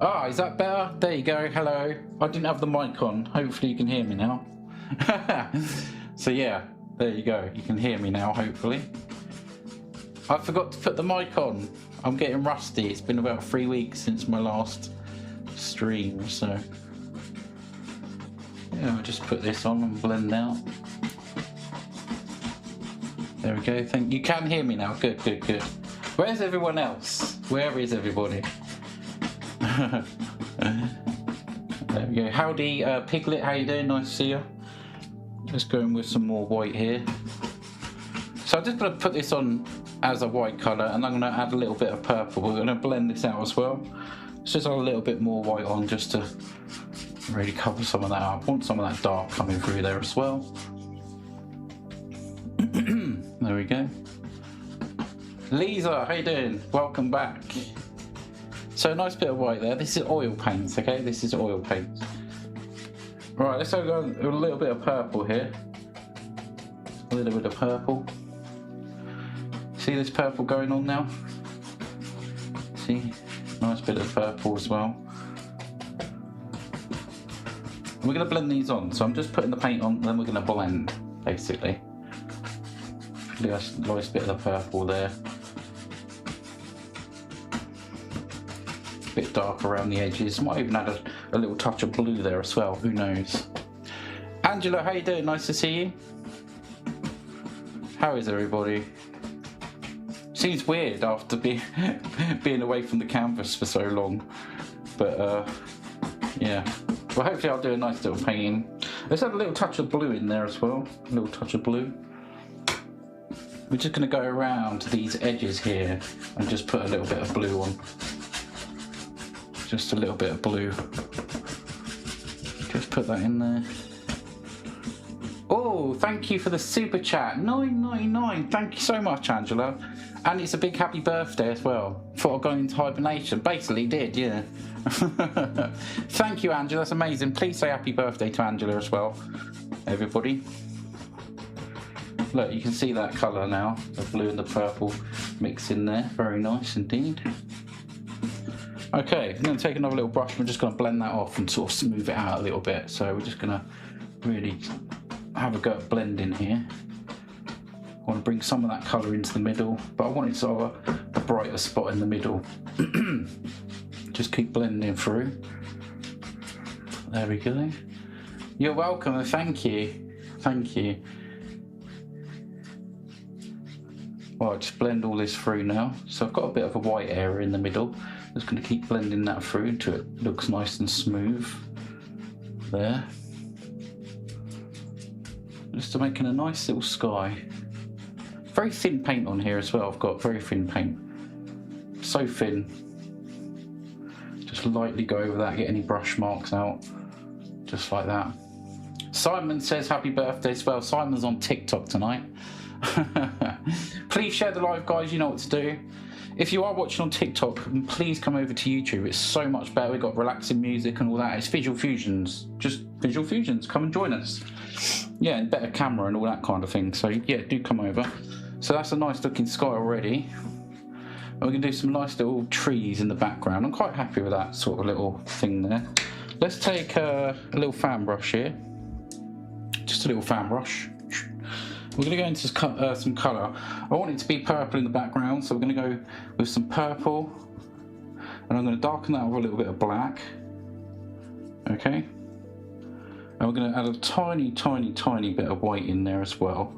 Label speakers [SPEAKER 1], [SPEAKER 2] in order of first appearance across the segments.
[SPEAKER 1] Ah, is that better? There you go. Hello. I didn't have the mic on. Hopefully you can hear me now. So yeah, there you go. You can hear me now, hopefully. I forgot to put the mic on. I'm getting rusty. It's been about 3 weeks since my last stream, so yeah, I'll just put this on and blend out. There we go. Thank you. Can hear me now. Good, good, good. Where's everyone else? Where is everybody? There we go. Howdy, Piglet. How you doing? Nice to see you. Just going with some more white here. So I'm just going to put this on as a white colour, and I'm going to add a little bit of purple. We're going to blend this out as well. Let's just add a little bit more white on just to really cover some of that up. I want some of that dark coming through there as well. There we go. Lisa, how you doing? Welcome back. So a nice bit of white there. This is oil paints, okay? This is oil paints. Right, let's go a little bit of purple here. A little bit of purple. See this purple going on now? See? Nice bit of purple as well. We're going to blend these on. So I'm just putting the paint on, then we're going to blend, basically. Nice bit of the purple there. Bit dark around the edges. Might even add a little touch of blue there as well. Who knows? Angela, how you doing? Nice to see you. How is everybody? Seems weird after being away from the canvas for so long. But yeah. Well, hopefully I'll do a nice little painting. Let's add a little touch of blue in there as well. A little touch of blue. We're just going to go around these edges here and just put a little bit of blue on. Just a little bit of blue. Just put that in there. Oh, thank you for the super chat. $9.99. Thank you so much, Angela. And it's a big happy birthday as well. Thought I'd go into hibernation. Basically did, yeah. Thank you, Angela. That's amazing. Please say happy birthday to Angela as well, everybody. Look, you can see that colour now. The blue and the purple mix in there. Very nice indeed. Okay, I'm going to take another little brush. We're just going to blend that off and sort of smooth it out a little bit. So we're just going to really have a go at blending here. I want to bring some of that colour into the middle, but I want it sort of a brighter spot in the middle. Just keep blending through. There we go. You're welcome and thank you. Thank you. Well, just blend all this through now. So I've got a bit of a white area in the middle. Just going to keep blending that through until it looks nice and smooth. There. Just to making a nice little sky. Very thin paint on here as well. I've got very thin paint. So thin. Just lightly go over that, get any brush marks out. Just like that. Simon says happy birthday as well. Simon's on TikTok tonight. Please share the live, guys. You know what to do. If you are watching on TikTok, please come over to YouTube. It's so much better. We've got relaxing music and all that. It's Visual Fusions. Just Visual Fusions. Come and join us. Yeah, and better camera and all that kind of thing. So yeah, do come over. So that's a nice looking sky already. And we can do some nice little trees in the background. I'm quite happy with that sort of little thing there. Let's take a little fan brush here. Just a little fan brush. We're going to go into some colour. I want it to be purple in the background, so we're going to go with some purple. And I'm going to darken that with a little bit of black. Okay. And we're going to add a tiny, tiny, tiny bit of white in there as well.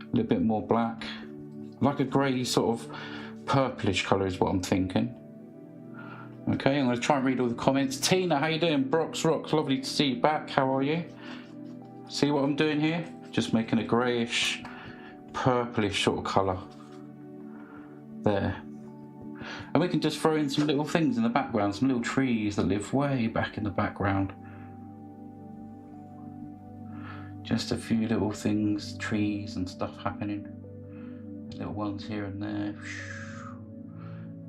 [SPEAKER 1] A little bit more black. Like a grey sort of purplish colour is what I'm thinking. Okay, I'm going to try and read all the comments. Tina, how you doing? Brox Rocks, lovely to see you back. How are you? See what I'm doing here? Just making a greyish, purplish sort of colour. There. And we can just throw in some little things in the background, some little trees that live way back in the background. Just a few little things, trees and stuff happening. Little ones here and there.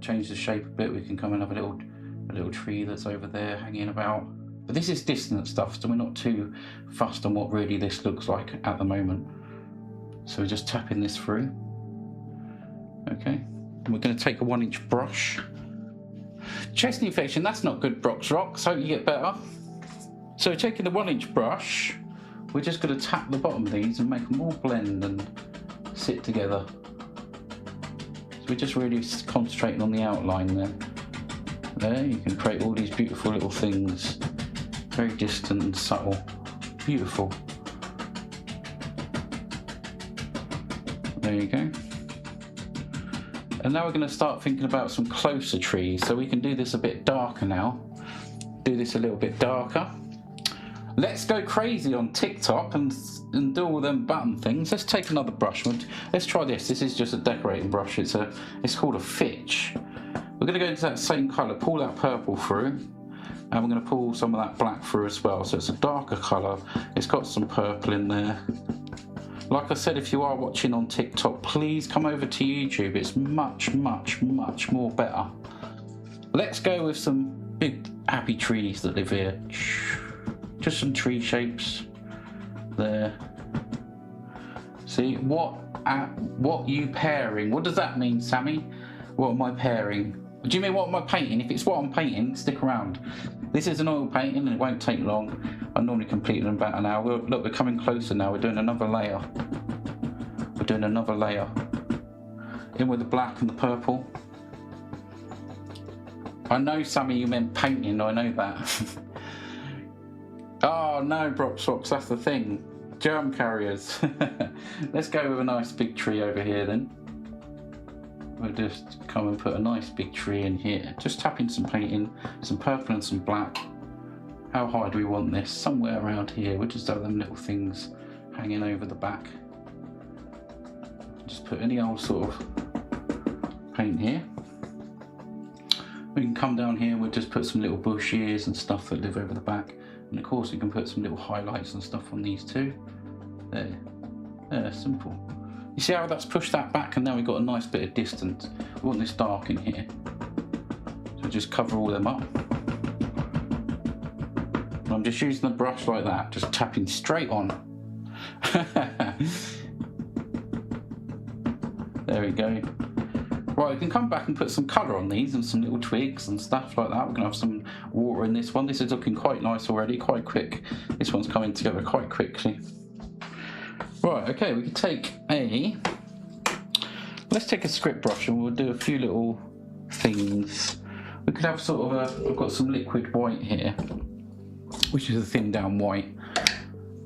[SPEAKER 1] Change the shape a bit, we can come and have a little tree that's over there hanging about. But this is distant stuff, so we're not too fussed on what really this looks like at the moment. So we're just tapping this through. Okay, and we're going to take a 1-inch brush Chest infection, that's not good, Brox Rocks. Hope you get better. So taking the 1-inch brush, we're just going to tap the bottom of these and make them all blend and sit together. So we're just really concentrating on the outline there. There, you can create all these beautiful little things. Very distant and subtle. Beautiful. There you go. And now we're going to start thinking about some closer trees. So we can do this a bit darker now. Do this a little bit darker. Let's go crazy on TikTok and do all them button things. Let's take another brush. Let's try this. This is just a decorating brush. It's called a Fitch. We're going to go into that same colour, pull that purple through, and we're going to pull some of that black through as well. So it's a darker colour. It's got some purple in there. Like I said, if you are watching on TikTok, please come over to YouTube. It's much, much, much more better. Let's go with some big happy trees that live here. Just some tree shapes there. See, what you pairing? What does that mean, Sammy? What am I pairing? Do you mean what am I painting? If it's what I'm painting, stick around. This is an oil painting and it won't take long. I normally complete it in about an hour. Look, we're coming closer now. We're doing another layer. We're doing another layer. In with the black and the purple. I know, Sammy, you meant painting. I know that. Oh no, Brock Socks, that's the thing. Germ carriers. Let's go with a nice big tree over here then. We'll just come and put a nice big tree in here. Just tap in some paint in, some purple and some black. How high do we want this? Somewhere around here. We'll just have them little things hanging over the back. Just put any old sort of paint here. We can come down here and we'll just put some little bush ears and stuff that live over the back. And of course we can put some little highlights and stuff on these too. There. There, simple. You see how that's pushed that back and now we've got a nice bit of distance. We want this dark in here. So just cover all them up. And I'm just using the brush like that, just tapping straight on. There we go. Right, we can come back and put some colour on these and some little twigs and stuff like that. We're going to have some water in this one. This is looking quite nice already, quite quick. This one's coming together quite quickly. Right, okay, we can take let's take a script brush and we'll do a few little things. We could have sort of I've got some liquid white here, which is a thin down white.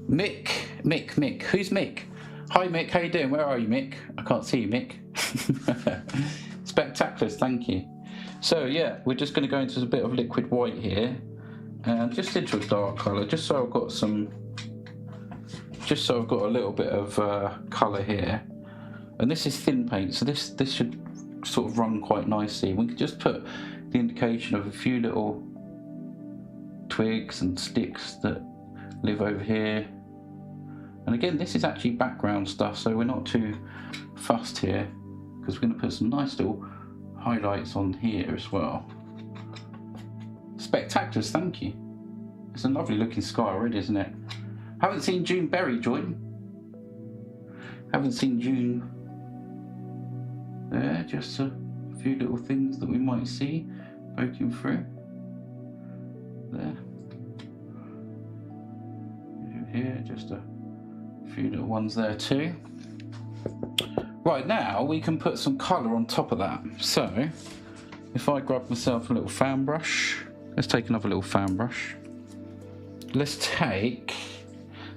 [SPEAKER 1] Mick, who's Mick? Hi Mick, how you doing? Where are you, Mick? I can't see you, Mick. Spectaculars, thank you. So yeah, we're just going to go into a bit of liquid white here, and just into a dark colour, just so I've got a little bit of colour here. And this is thin paint, so this should sort of run quite nicely. We can just put the indication of a few little twigs and sticks that live over here. And again, this is actually background stuff, so we're not too fussed here, because we're going to put some nice little highlights on here as well. Spectaculars, thank you. It's a lovely looking sky already, isn't it? Haven't seen June Berry join. Haven't seen June. There, just a few little things that we might see poking through. There. Here, just a few little ones there too. Right, now we can put some colour on top of that. So, if I grab myself a little fan brush, let's take another little fan brush. Let's take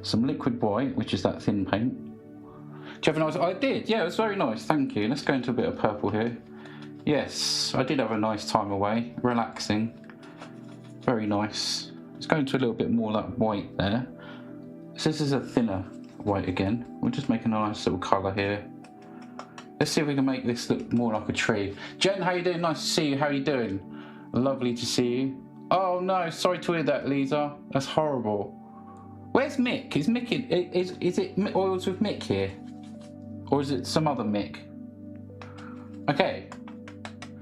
[SPEAKER 1] some liquid white, which is that thin paint. Do you have a nice? I did, yeah, it was very nice, thank you. Let's go into a bit of purple here. Yes, I did have a nice time away, relaxing. Very nice. Let's go into a little bit more like white there. So this is a thinner white again. We'll just make a nice little colour here. Let's see if we can make this look more like a tree. Jen, how you doing? Nice to see you. How you doing? Lovely to see you. Oh no, sorry to hear that, Lisa. That's horrible. Where's Mick? Is Mick in, is it Oils with Mick here? Or is it some other Mick? Okay.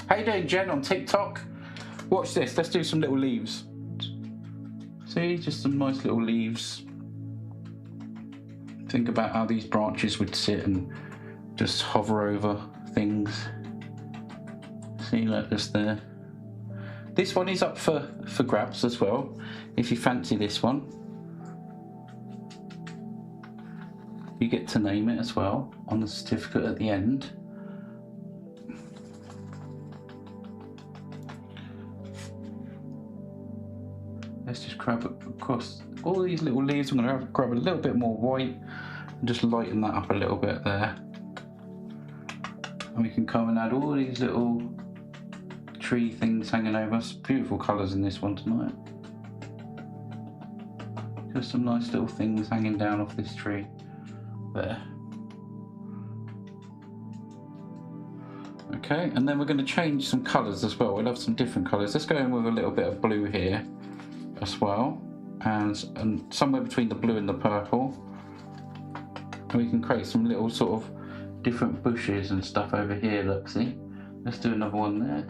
[SPEAKER 1] How you doing, Jen, on TikTok? Watch this. Let's do some little leaves. See, just some nice little leaves. Think about how these branches would sit and just hover over things. See, like this there. This one is up for grabs as well, if you fancy this one. You get to name it as well on the certificate at the end. Let's just grab it across all these little leaves. I'm going to grab a little bit more white and just lighten that up a little bit there. And we can come and add all these little tree things hanging over us. Beautiful colours in this one tonight. Just some nice little things hanging down off this tree there. Okay, and then we're going to change some colours as well. We'll have some different colours. Let's go in with a little bit of blue here as well, and somewhere between the blue and the purple. And we can create some little sort of different bushes and stuff over here, look, see? Let's do another one there.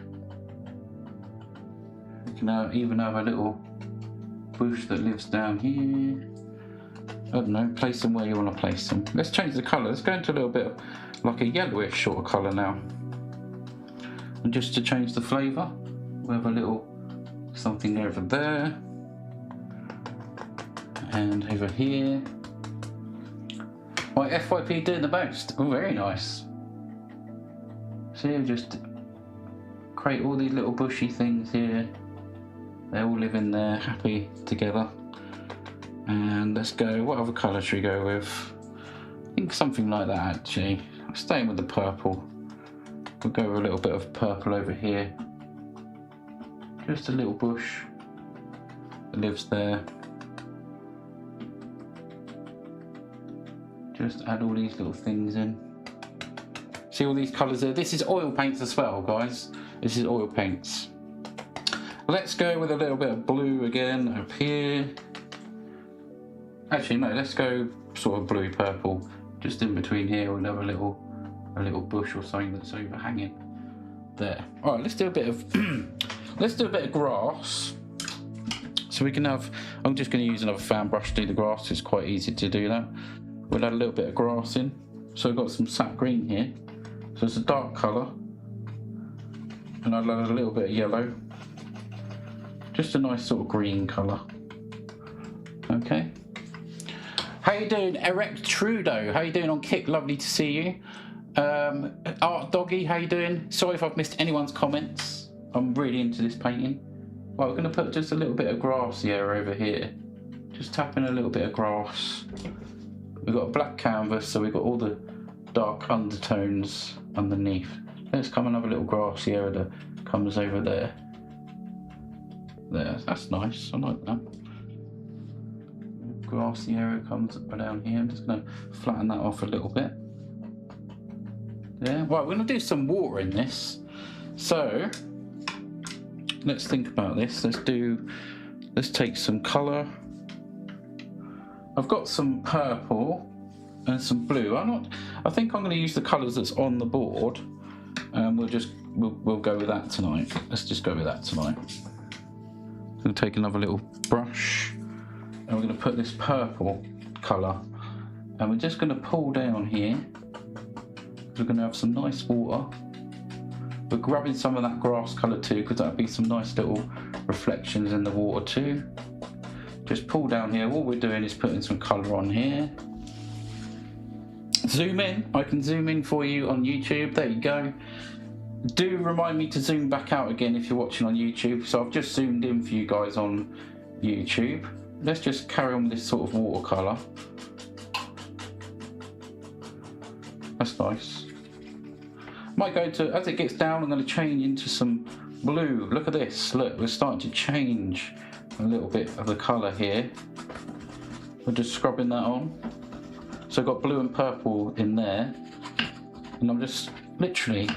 [SPEAKER 1] We can even have a little bush that lives down here. I don't know, place them where you want to place them. Let's change the colour. Let's go into a little bit of like a yellowish sort of colour now. And just to change the flavour, we have a little something over there. And over here. My FYP doing the most. Oh, very nice. See, I just create all these little bushy things here. They all live in there, happy together. And let's go, what other colour should we go with? I think something like that actually. I'm staying with the purple. We'll go with a little bit of purple over here. Just a little bush that lives there. Just add all these little things in. See all these colours there? This is oil paints as well, guys. This is oil paints. Let's go with a little bit of blue again up here. Actually, no, let's go sort of blue purple. Just in between here, we'll have a little bush or something that's overhanging there. All right, let's do a bit of let's do a bit of grass. So we can have. I'm just going to use another fan brush to do the grass. It's quite easy to do that. We'll add a little bit of grass in. So I've got some sap green here. So it's a dark colour. And I'll add a little bit of yellow. Just a nice sort of green colour. Okay. How you doing, Erect Trudeau? How you doing on Kick? Lovely to see you. Art Doggy, how you doing? Sorry if I've missed anyone's comments. I'm really into this painting. Well, we're going to put just a little bit of grass here over here. Just tap in a little bit of grass. We've got a black canvas, so we've got all the dark undertones underneath. Let's come and have a little grassy area that comes over there. There, that's nice, I like that. Grassy area comes down here. I'm just going to flatten that off a little bit. Yeah, right, we're going to do some water in this. So, let's think about this. Let's take some colour. I've got some purple and some blue. I think I'm going to use the colours that's on the board, and we'll go with that tonight. Let's just go with that tonight. I'm going to take another little brush, and we're going to put this purple colour, and we're just going to pull down here. We're going to have some nice water. We're grabbing some of that grass colour too, because that'll be some nice little reflections in the water too. Just pull down here. All we're doing is putting some colour on here. Zoom in. I can zoom in for you on YouTube. There you go. Do remind me to zoom back out again if you're watching on YouTube. So I've just zoomed in for you guys on YouTube. Let's just carry on with this sort of watercolour. That's nice. Might go to, as it gets down, I'm going to change into some blue. Look at this. Look, we're starting to change a little bit of the colour here. We're just scrubbing that on. So I've got blue and purple in there. And I'm just literally,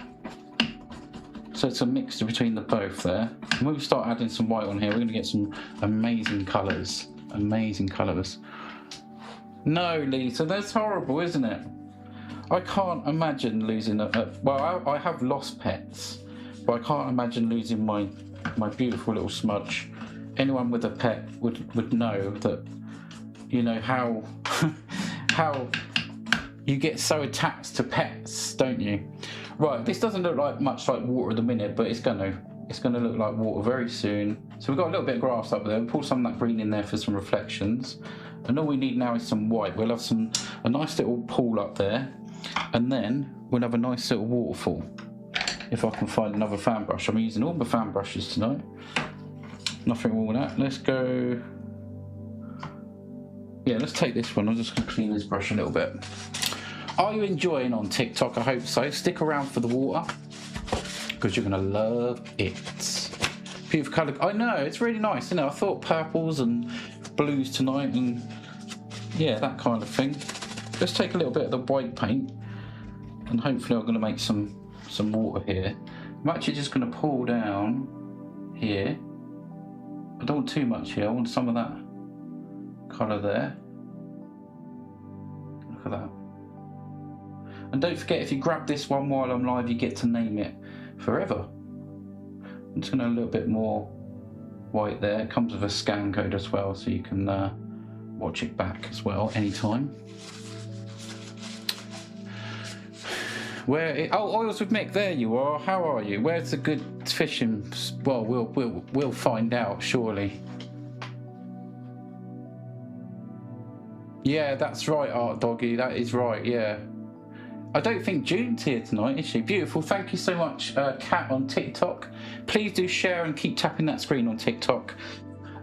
[SPEAKER 1] so it's a mixture between the both there. And when we start adding some white on here, we're going to get some amazing colours. Amazing colours. No, Lisa, that's horrible, isn't it? I can't imagine losing well, I have lost pets, but I can't imagine losing my beautiful little smudge. Anyone with a pet would know that, you know, how how you get so attached to pets, don't you? Right, this doesn't look like much like water at the minute, but it's gonna. it's going to look like water very soon. So we've got a little bit of grass up there. We'll pull some of that green in there for some reflections. And all we need now is some white. We'll have a nice little pool up there. And then we'll have a nice little waterfall. If I can find another fan brush. I'm using all my fan brushes tonight. Nothing wrong with that. Let's go. Yeah, let's take this one. I'm just going to clean this brush a little bit. Are you enjoying on TikTok? I hope so. Stick around for the water, because you're going to love it. Beautiful colour. I know, it's really nice, isn't it? I thought purples and blues tonight, and yeah, that kind of thing. Let's take a little bit of the white paint, and hopefully I'm going to make some water here. I'm actually just going to pull down here. I don't want too much here. I want some of that colour there. Look at that. And don't forget, if you grab this one while I'm live, you get to name it forever. I'm just going to a little bit more white there. It comes with a scan code as well, so you can watch it back as well anytime. Oils with Mick, there you are. How are you? Where's the good fishing? Well, we'll find out surely. Yeah, that's right, Art Doggy. That is right. Yeah. I don't think June's here tonight, is she? Beautiful. Thank you so much, Kat on TikTok. Please do share and keep tapping that screen on TikTok.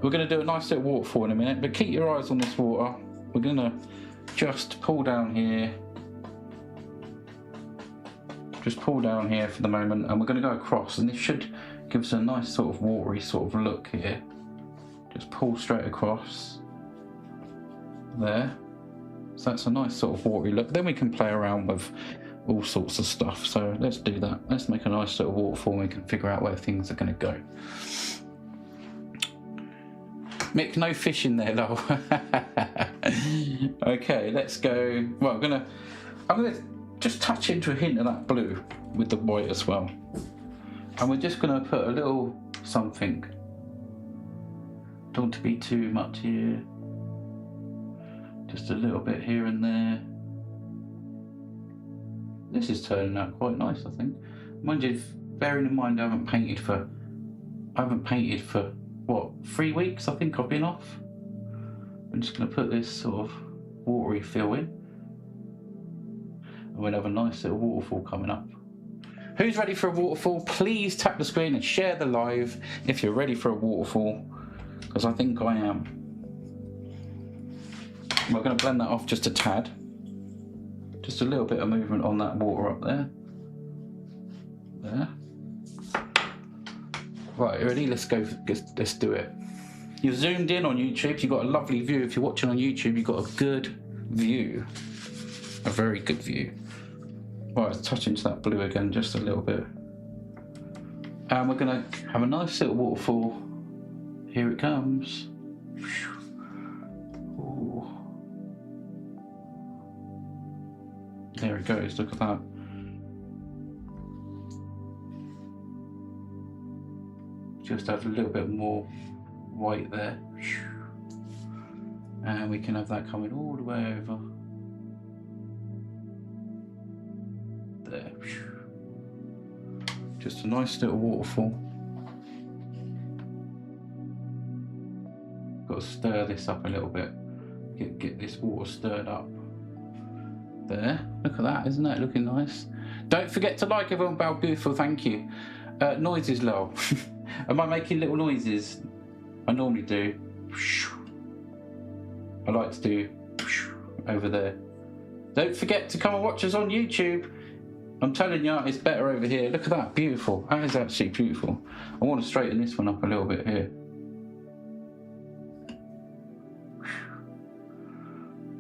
[SPEAKER 1] We're going to do a nice little waterfall in a minute, but keep your eyes on this water. We're going to just pull down here. Just pull down here for the moment, and we're going to go across, and this should give us a nice sort of watery sort of look here. Just pull straight across there. So that's a nice sort of watery look. Then we can play around with all sorts of stuff. So let's do that. Let's make a nice little waterfall, and we can figure out where things are going to go. Mick, no fish in there, lol. Okay, let's go. Well, I'm gonna just touch into a hint of that blue with the white as well. And we're just gonna put a little something. Don't want to be too much here. Just a little bit here and there. This is turning out quite nice, I think. Mind you, bearing in mind I haven't painted for what, 3 weeks I think I've been off. I'm just going to put this sort of watery fill in, and we'll have a nice little waterfall coming up. Who's ready for a waterfall? Please tap the screen and share the live if you're ready for a waterfall, because I think I am. We're going to blend that off just a tad. Just a little bit of movement on that water up there. There. Right, ready? Let's go. Let's do it. You're zoomed in on YouTube. You've got a lovely view. If you're watching on YouTube, you've got a good view. A very good view. Right, let's touch into that blue again, just a little bit. And we're going to have a nice little waterfall. Here it comes. Ooh. There it goes. Look at that. Just have a little bit more white there, and we can have that coming all the way over there. Just a nice little waterfall. Got to stir this up a little bit. Get this water stirred up. There. Look at that, isn't that looking nice? Don't forget to like everyone. Bow beautiful. Thank you. Noises low. Am I making little noises? I normally do. I like to do over there. Don't forget to come and watch us on YouTube. I'm telling you, it's better over here. Look at that, beautiful. That is actually beautiful. I want to straighten this one up a little bit here.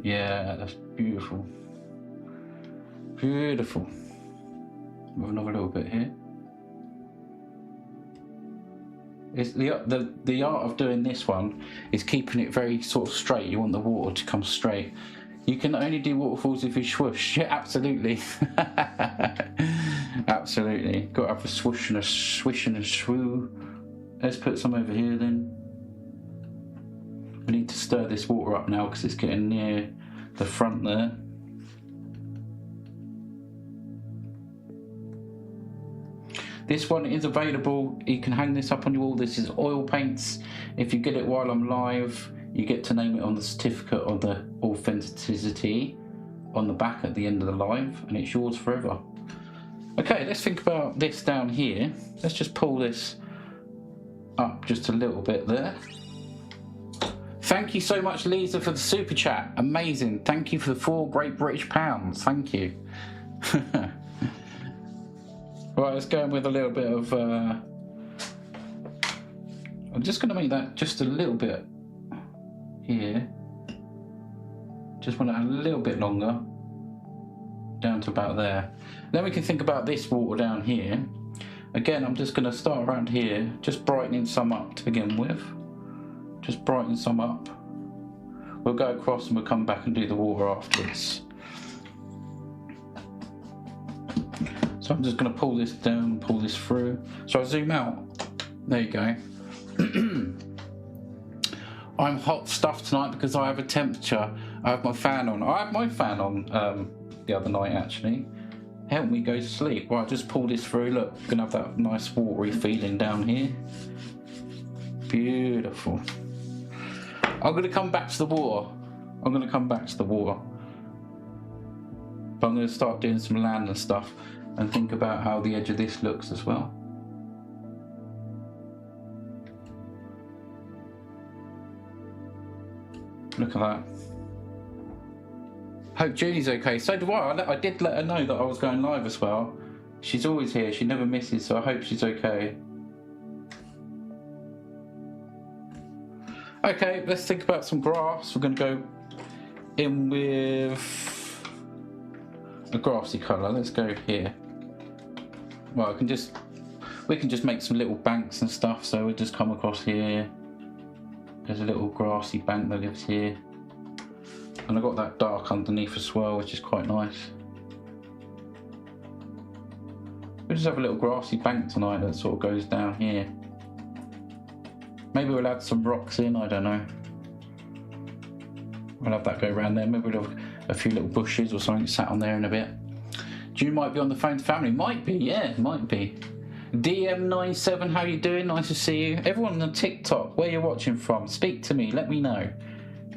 [SPEAKER 1] Yeah, that's beautiful. Beautiful. With another little bit here. It's the art of doing this one is keeping it very sort of straight. You want the water to come straight. You can only do waterfalls if you swoosh. Yeah, absolutely. Absolutely. Got to have a swoosh and a swish and a swoo. Let's put some over here then. We need to stir this water up now because it's getting near the front there. This one is available. You can hang this up on your wall. This is oil paints. If you get it while I'm live, you get to name it on the certificate of the authenticity on the back at the end of the live, and it's yours forever. Okay, let's think about this down here. Let's just pull this up just a little bit there. Thank you so much, Lisa, for the super chat. Amazing. Thank you for the 4 Great British pounds. Thank you. Right, let's go in with a little bit of... I'm just going to make that just a little bit here. Just want it a little bit longer. Down to about there. Then we can think about this water down here. Again, I'm just going to start around here, just brightening some up to begin with. Just brighten some up. We'll go across and we'll come back and do the water afterwards. So I'm just going to pull this down, pull this through. So I zoom out. There you go. I'm hot stuff tonight because I have a temperature. I have my fan on. I had my fan on the other night actually. Helped me go to sleep. Right, just pull this through. Look, we're gonna have that nice watery feeling down here. Beautiful. I'm gonna come back to the water. I'm gonna come back to the water. But I'm gonna start doing some land and stuff and think about how the edge of this looks as well. Look at that. Hope Julie's okay. So do I. I did let her know that I was going live as well. She's always here. She never misses, so I hope she's okay. Okay, let's think about some grass. We're going to go in with a grassy colour. Let's go here. Well, we can just make some little banks and stuff. So we'll just come across here. There's a little grassy bank that lives here. And I've got that dark underneath as well, which is quite nice. We'll just have a little grassy bank tonight that sort of goes down here. Maybe we'll add some rocks in, I don't know. We'll have that go around there. Maybe we'll have a few little bushes or something sat on there in a bit. June might be on the phone to family. Might be, yeah, might be. DM97, how you doing? Nice to see you. Everyone on TikTok, where you're watching from, speak to me, let me know.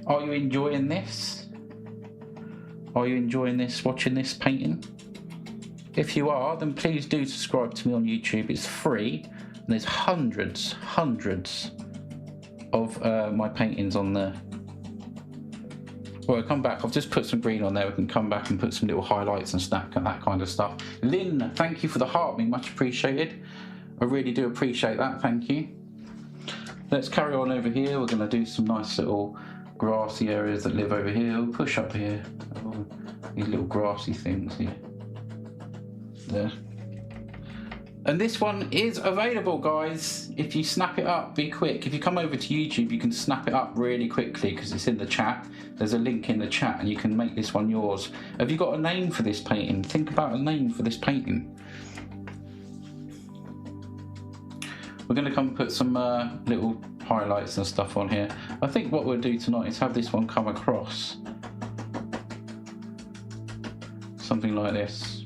[SPEAKER 1] Are you enjoying this? Are you enjoying this, watching this painting? If you are, then please do subscribe to me on YouTube. It's free, and there's hundreds of my paintings on there. Well, I'll come back. I've just put some green on there. We can come back and put some little highlights and stuff, that kind of stuff. Lynn, thank you for the heart, much appreciated. I really do appreciate that, thank you. Let's carry on over here. We're going to do some nice little grassy areas that live over here. We'll push up here. These little grassy things here. There. And this one is available, guys. If you snap it up, be quick. If you come over to YouTube, you can snap it up really quickly because it's in the chat. There's a link in the chat and you can make this one yours. Have you got a name for this painting? Think about a name for this painting. We're going to come put some little highlights and stuff on here. I think what we'll do tonight is have this one come across. Something like this.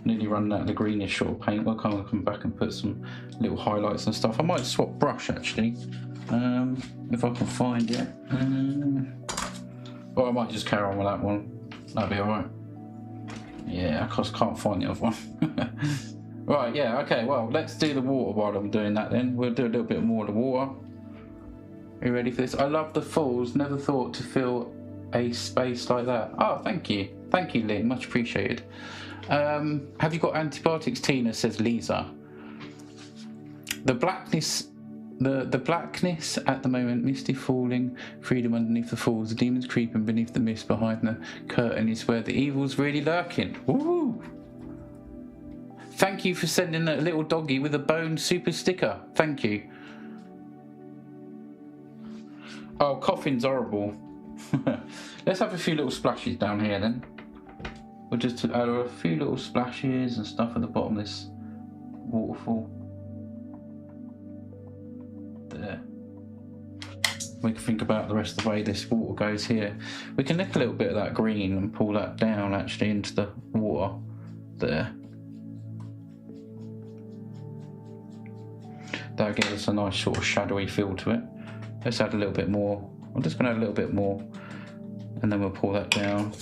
[SPEAKER 1] Nearly running out of the greenish sort of paint. We'll come back and put some little highlights and stuff. I might swap brush actually, if I can find it. Or I might just carry on with that one. That'd be alright. Yeah, I just can't find the other one. Right, yeah, okay, well, let's do the water while I'm doing that then. We'll do a little bit more of the water. Are you ready for this? I love the falls. Never thought to fill a space like that. Oh, thank you. Thank you, Lynn. Much appreciated. Have you got antibiotics, Tina? Says Lisa. The blackness at the moment, misty falling, freedom underneath the falls, the demons creeping beneath the mist behind the curtain is where the evil's really lurking. Woo! Thank you for sending a little doggy with a bone super sticker. Thank you. Oh, coughing's horrible. Let's have a few little splashes down here then. We'll just add a few little splashes and stuff at the bottom of this waterfall. There. We can think about the rest of the way this water goes here. We can nick a little bit of that green and pull that down actually into the water there. That'll give us a nice sort of shadowy feel to it. Let's add a little bit more. I'm just going to add a little bit more, and then we'll pull that down.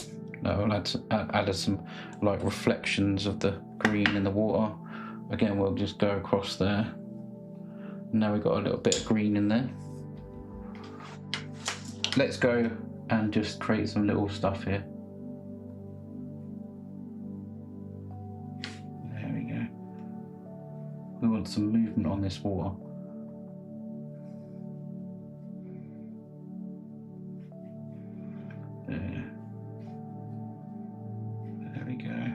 [SPEAKER 1] No, we'll add some like reflections of the green in the water. Again, we'll just go across there. Now we've got a little bit of green in there. Let's go and just create some little stuff here. There we go. We want some movement on this water. There. There we go.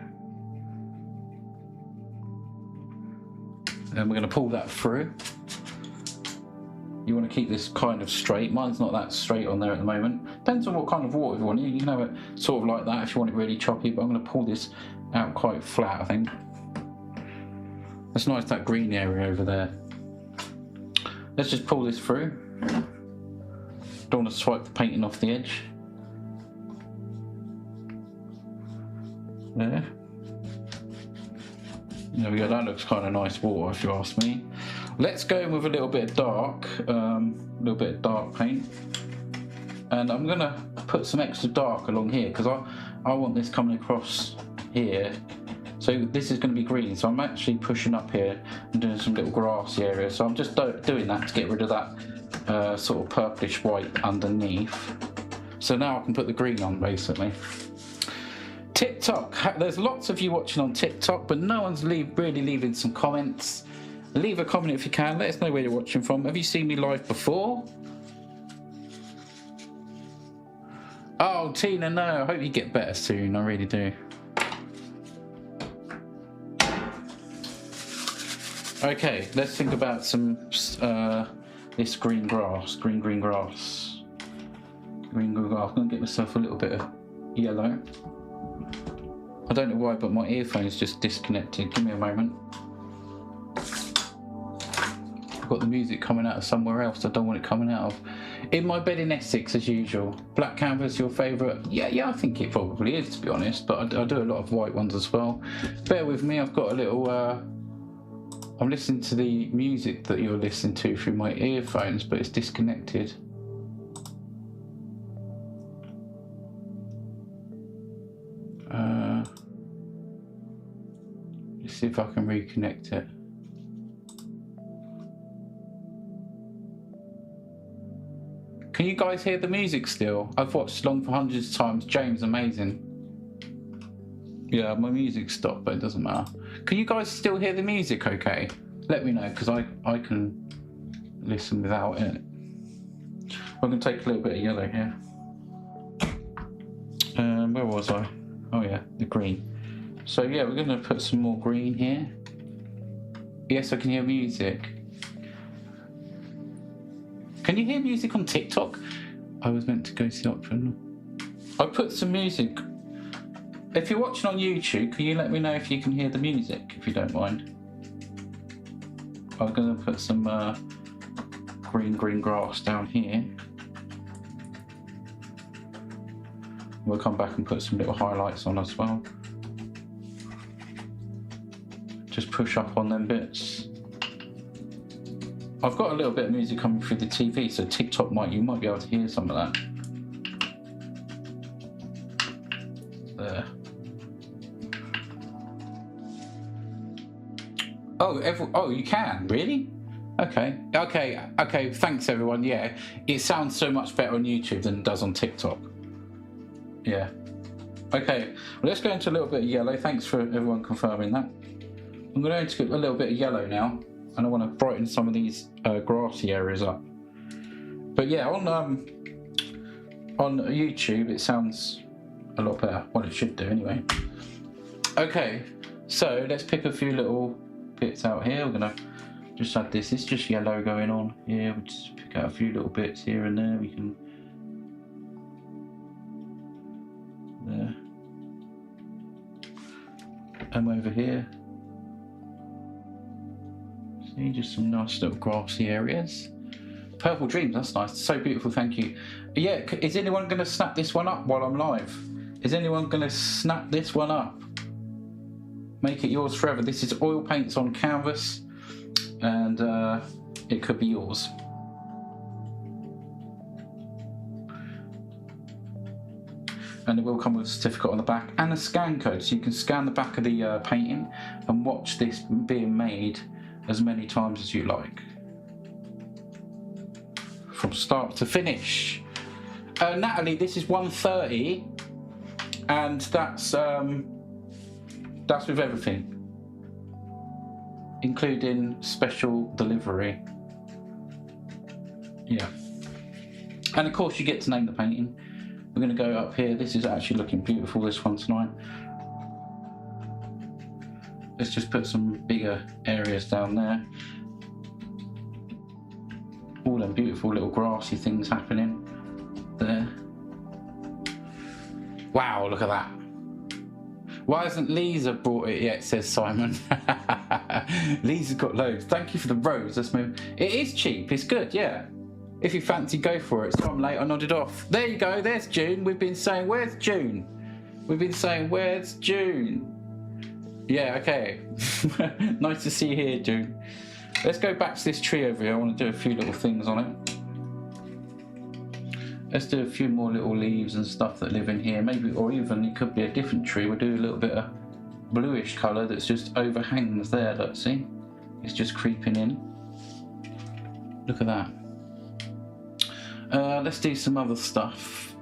[SPEAKER 1] Then we're going to pull that through. You want to keep this kind of straight. Mine's not that straight on there at the moment. Depends on what kind of water you want. You can have it sort of like that if you want it really choppy, but I'm going to pull this out quite flat, I think. It's nice, that green area over there. Let's just pull this through. Don't want to swipe the painting off the edge. There. There we go, that looks kind of nice water if you ask me. Let's go in with a little bit of dark, paint. And I'm gonna put some extra dark along here because I want this coming across here. So this is gonna be green, so I'm actually pushing up here and doing some little grassy areas. So I'm just doing that to get rid of that sort of purplish white underneath. So now I can put the green on basically. TikTok, there's lots of you watching on TikTok, but no one's really leaving some comments. Leave a comment if you can, let us know where you're watching from. Have you seen me live before? Oh, Tina, no, I hope you get better soon, I really do. Okay, let's think about some, this green grass. I'm gonna get myself a little bit of yellow. I don't know why, but my earphone's just disconnected. Give me a moment. I've got the music coming out of somewhere else I don't want it coming out of. In my bed in Essex as usual. Black canvas, your favourite? Yeah, I think it probably is, to be honest, but I do a lot of white ones as well. Bear with me, I've got a little, I'm listening to the music that you're listening to through my earphones, but it's disconnected. Let's see if I can reconnect it. Can you guys hear the music still? I've watched Long for hundreds of times. James, amazing. Yeah, my music stopped, but it doesn't matter. Can you guys still hear the music okay? Let me know, because I can listen without it. I'm going to take a little bit of yellow here. Where was I? Oh yeah, the green. So yeah, we're going to put some more green here. Yes, I can hear music. Can you hear music on TikTok? I was meant to go see opera. I put some music. If you're watching on YouTube, can you let me know if you can hear the music, if you don't mind? I'm going to put some green grass down here. We'll come back and put some little highlights on as well. Just push up on them bits. I've got a little bit of music coming through the TV, so TikTok you might be able to hear some of that. There. Oh, you can? Really? Okay, thanks everyone, yeah. It sounds so much better on YouTube than it does on TikTok. Yeah. Okay, well, let's go into a little bit of yellow. Thanks for everyone confirming that. I'm going to get a little bit of yellow now, and I want to brighten some of these grassy areas up. But yeah, on YouTube it sounds a lot better. Well, it should do anyway. Okay, so let's pick a few little bits out here. We're going to just add this. It's just yellow going on here. We'll just pick out a few little bits here and there. We can... there. And over here. See, just some nice little grassy areas. Purple Dreams, that's nice. So beautiful, thank you. Yeah, is anyone going to snap this one up while I'm live? Is anyone going to snap this one up? Make it yours forever. This is oil paints on canvas. And it could be yours. And it will come with a certificate on the back and a scan code, so you can scan the back of the painting and watch this being made as many times as you like, from start to finish. Natalie, this is 130, and that's with everything, including special delivery. Yeah, and of course you get to name the painting. We're going to go up here. This is actually looking beautiful, this one tonight. Let's just put some bigger areas down there. All them beautiful little grassy things happening there. Wow, look at that. Why hasn't Lisa brought it yet, says Simon. Lisa's got loads. Thank you for the rose. Let's move. It is cheap, it's good, yeah. If you fancy, go for it. So I'm late, I nodded off. There you go, there's June. We've been saying, where's June? We've been saying, where's June? Yeah, okay. Nice to see you here, June. Let's go back to this tree over here. I want to do a few little things on it. Let's do a few more little leaves and stuff that live in here. Maybe, or even it could be a different tree. We'll do a little bit of bluish colour that's just overhangs there, look, see? It's just creeping in. Look at that. Let's do some other stuff.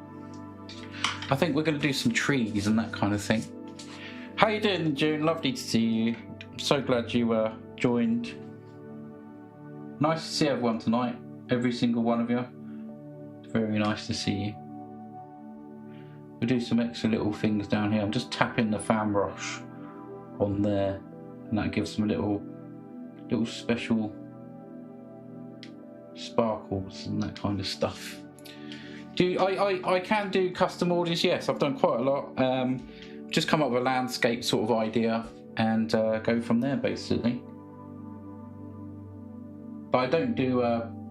[SPEAKER 1] I think we're going to do some trees and that kind of thing. How you doing, June? Lovely to see you. I'm so glad you joined. Nice to see everyone tonight. Every single one of you. Very nice to see you. We'll do some extra little things down here. I'm just tapping the fan brush on there, and that gives some little special sparkles and that kind of stuff. I can do custom orders, yes. I've done quite a lot. Just come up with a landscape sort of idea and go from there basically. But I don't do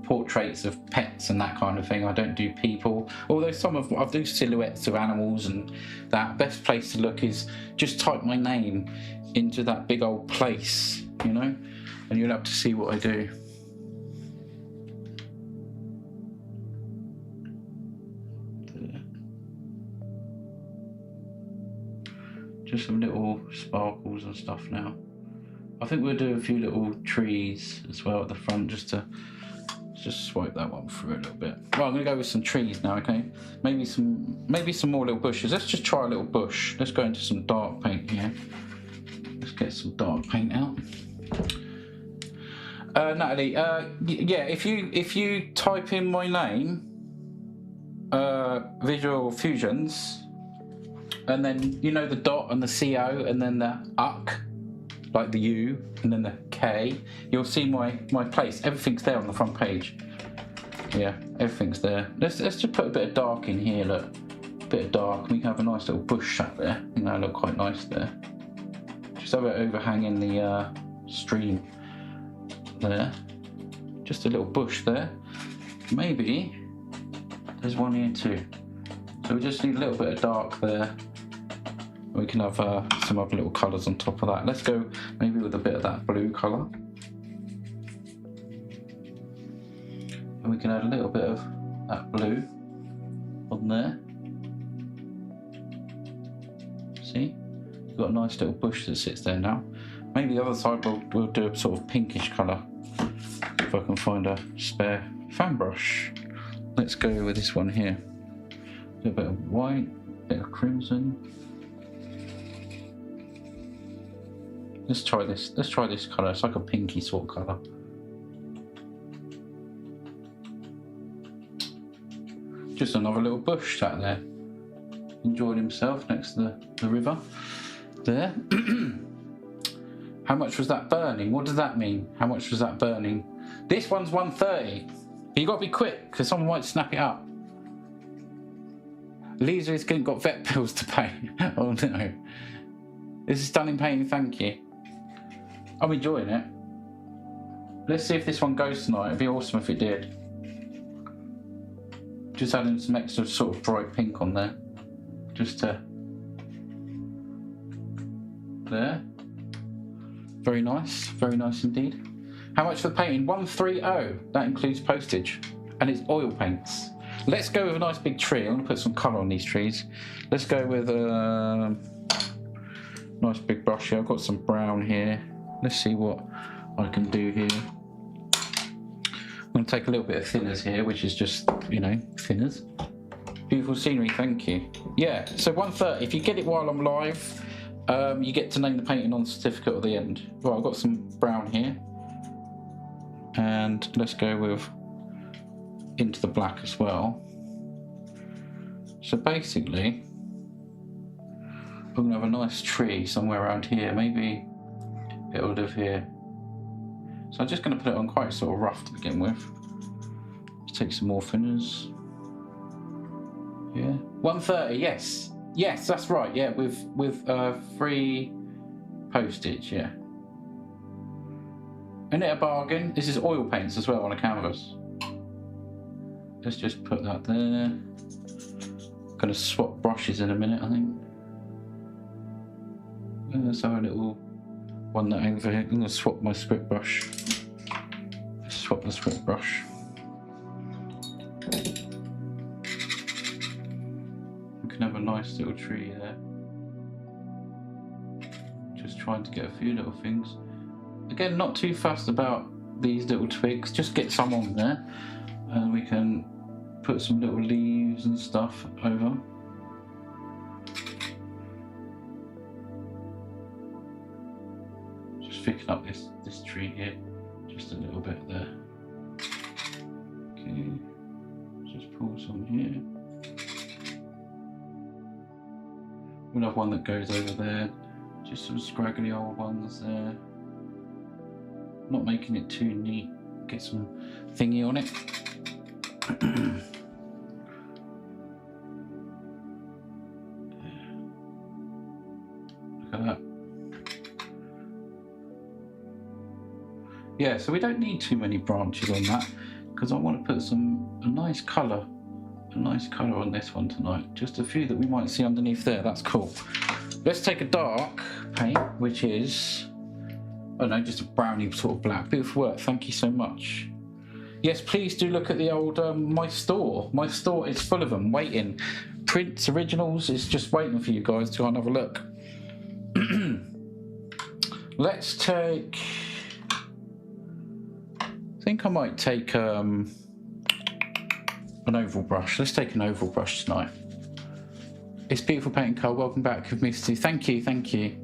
[SPEAKER 1] portraits of pets and that kind of thing. I don't do people, although I do silhouettes of animals, and that best place to look is just type my name into that big old place, you know, and you'll have to see what I do. Just some little sparkles and stuff now. I think we'll do a few little trees as well at the front, just to swipe that one through a little bit. Well, I'm gonna go with some trees now, okay? Maybe some more little bushes. Let's just try a little bush. Let's go into some dark paint here. Let's get some dark paint out. Natalie, yeah, if you type in my name, Visual Fusions, and then you know the dot and the CO and then the UK, like the U and then the K, you'll see my place. Everything's there on the front page. Yeah, everything's there. Let's just put a bit of dark in here, look. A bit of dark. We can have a nice little bush up there. I think that'll look quite nice there. Just have it overhanging the stream there. Just a little bush there. Maybe there's one here too. So we just need a little bit of dark there. We can have some other little colours on top of that. Let's go maybe with a bit of that blue colour. And we can add a little bit of that blue on there. See? We've got a nice little bush that sits there now. Maybe the other side we'll do a sort of pinkish colour. If I can find a spare fan brush. Let's go with this one here. Do a bit of white, a bit of crimson. Let's try this. Let's try this colour. It's like a pinky sort of colour. Just another little bush sat there, enjoying himself next to the river. There. How much was that burning? What does that mean? How much was that burning? This one's 130. But you got to be quick because someone might snap it up. Lisa has got vet bills to pay. Oh no. This is stunning painting, thank you. I'm enjoying it. Let's see if this one goes tonight. It'd be awesome if it did. Just adding some extra sort of bright pink on there. Just to... There. Very nice indeed. How much for the painting? 130. That includes postage. And it's oil paints. Let's go with a nice big tree. I'm going to put some colour on these trees. Let's go with a nice big brush here. I've got some brown here. Let's see what I can do here. I'm going to take a little bit of thinners here, which is just, you know, thinners. Beautiful scenery, thank you. Yeah, so 130. If you get it while I'm live, you get to name the painting on the certificate at the end. Right, I've got some brown here. And let's go with into the black as well. So basically, we're going to have a nice tree somewhere around here. Maybe it'll live here. So I'm just going to put it on quite sort of rough to begin with. Let's take some more thinners. Yeah, 130. Yes, yes, that's right. Yeah, with free postage. Yeah. Isn't it a bargain? This is oil paints as well on a canvas. Let's just put that there. Gonna swap brushes in a minute, I think. Let's have a little one that over here. I'm gonna swap my script brush. Swap the script brush. We can have a nice little tree there. Just trying to get a few little things. Again, not too fussed about these little twigs. Just get some on there, and we can put some little leaves and stuff over. Just picking up this tree here, just a little bit there. Okay, just pull some here. We'll have one that goes over there. Just some scraggly old ones there. Not making it too neat. Get some thingy on it. Look at that. Yeah, so we don't need too many branches on that because I want to put a nice colour on this one tonight. Just a few that we might see underneath there. That's cool. Let's take a dark paint, which is, oh no, just a browny sort of black. Beautiful work. Thank you so much. Yes, please do look at the old my store. My store is full of them, waiting. Prints, originals is just waiting for you guys to go and have a look. Let's take. I think I might take an oval brush. Let's take an oval brush tonight. It's beautiful painting, Carl. Welcome back with me too. Thank you, thank you.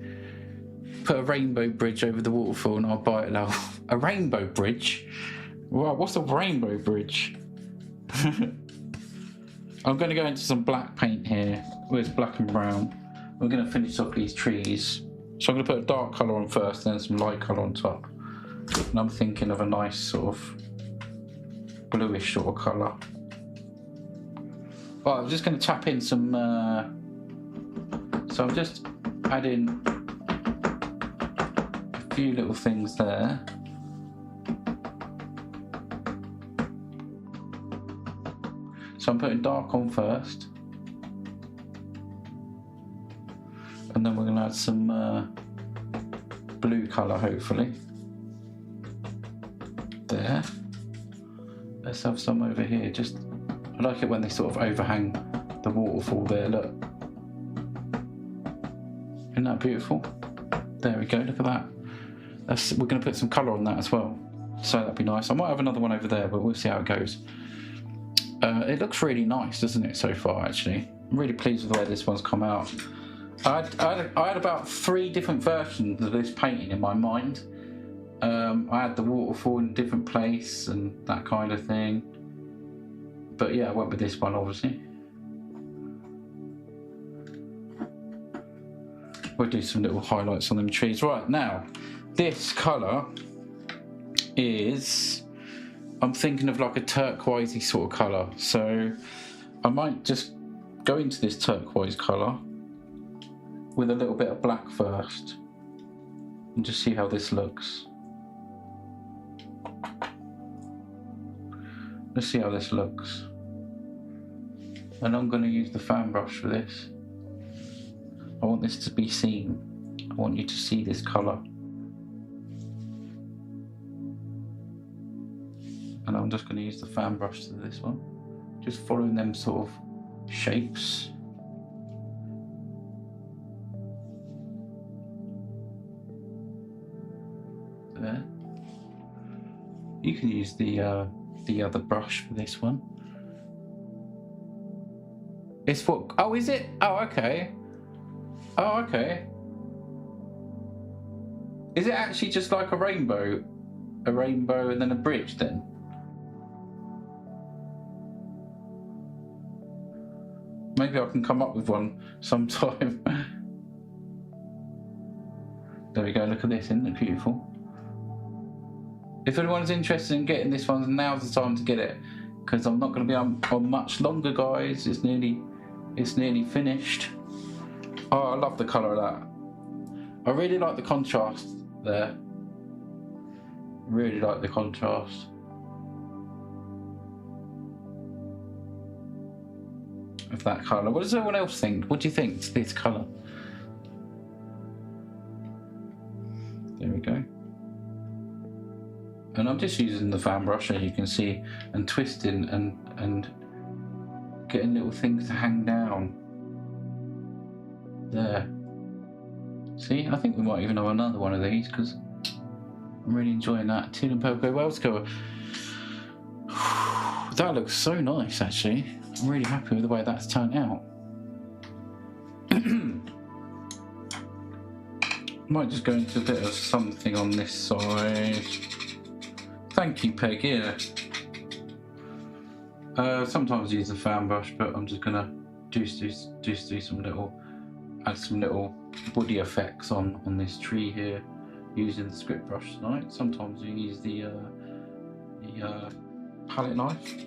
[SPEAKER 1] Put a rainbow bridge over the waterfall and I'll buy it now. A rainbow bridge? Wow, what's a rainbow bridge? I'm going to go into some black paint here. Where's black and brown? We're going to finish off these trees. So I'm going to put a dark colour on first, then some light colour on top. And I'm thinking of a nice sort of bluish sort of colour. Right, I'm just going to tap in some... so I'm just adding a few little things there. So I'm putting dark on first. And then we're going to add some blue colour, hopefully. There. Let's have some over here. Just, I like it when they sort of overhang the waterfall there, look. Isn't that beautiful? There we go, look at that. We're going to put some colour on that as well. So that'd be nice. I might have another one over there, but we'll see how it goes. It looks really nice, doesn't it, so far, actually? I'm really pleased with the way this one's come out. I had about 3 different versions of this painting in my mind. I had the waterfall in a different place and that kind of thing. But yeah, I went with this one, obviously. We'll do some little highlights on them trees. Right, now, this colour is... I'm thinking of like a turquoisey sort of colour. So I might just go into this turquoise colour with a little bit of black first and just see how this looks. Let's see how this looks. And I'm going to use the fan brush for this. I want this to be seen. I want you to see this colour. And I'm just going to use the fan brush to this one. Just following them sort of shapes. There. You can use the other brush for this one. It's what? Oh, is it? Oh, okay. Oh, okay. Is it actually just like a rainbow? A rainbow and then a bridge then? Maybe I can come up with one sometime. There we go, look at this, isn't it beautiful? If anyone's interested in getting this one, now's the time to get it. Because I'm not going to be on much longer, guys. It's nearly finished. Oh, I love the colour of that. I really like the contrast there. Really like the contrast. Of that colour. What does everyone else think? What do you think to this colour? There we go. And I'm just using the fan brush, as you can see, and twisting and getting little things to hang down. There. See, I think we might even have another one of these because I'm really enjoying that. Tin and purple Wales cover. That looks so nice, actually. I'm really happy with the way that's turned out. Might just go into a bit of something on this side. Thank you, Peg. Yeah. Sometimes I use a fan brush, but I'm just gonna do some little, add some little woody effects on this tree here, using the script brush tonight. Sometimes we use the palette knife.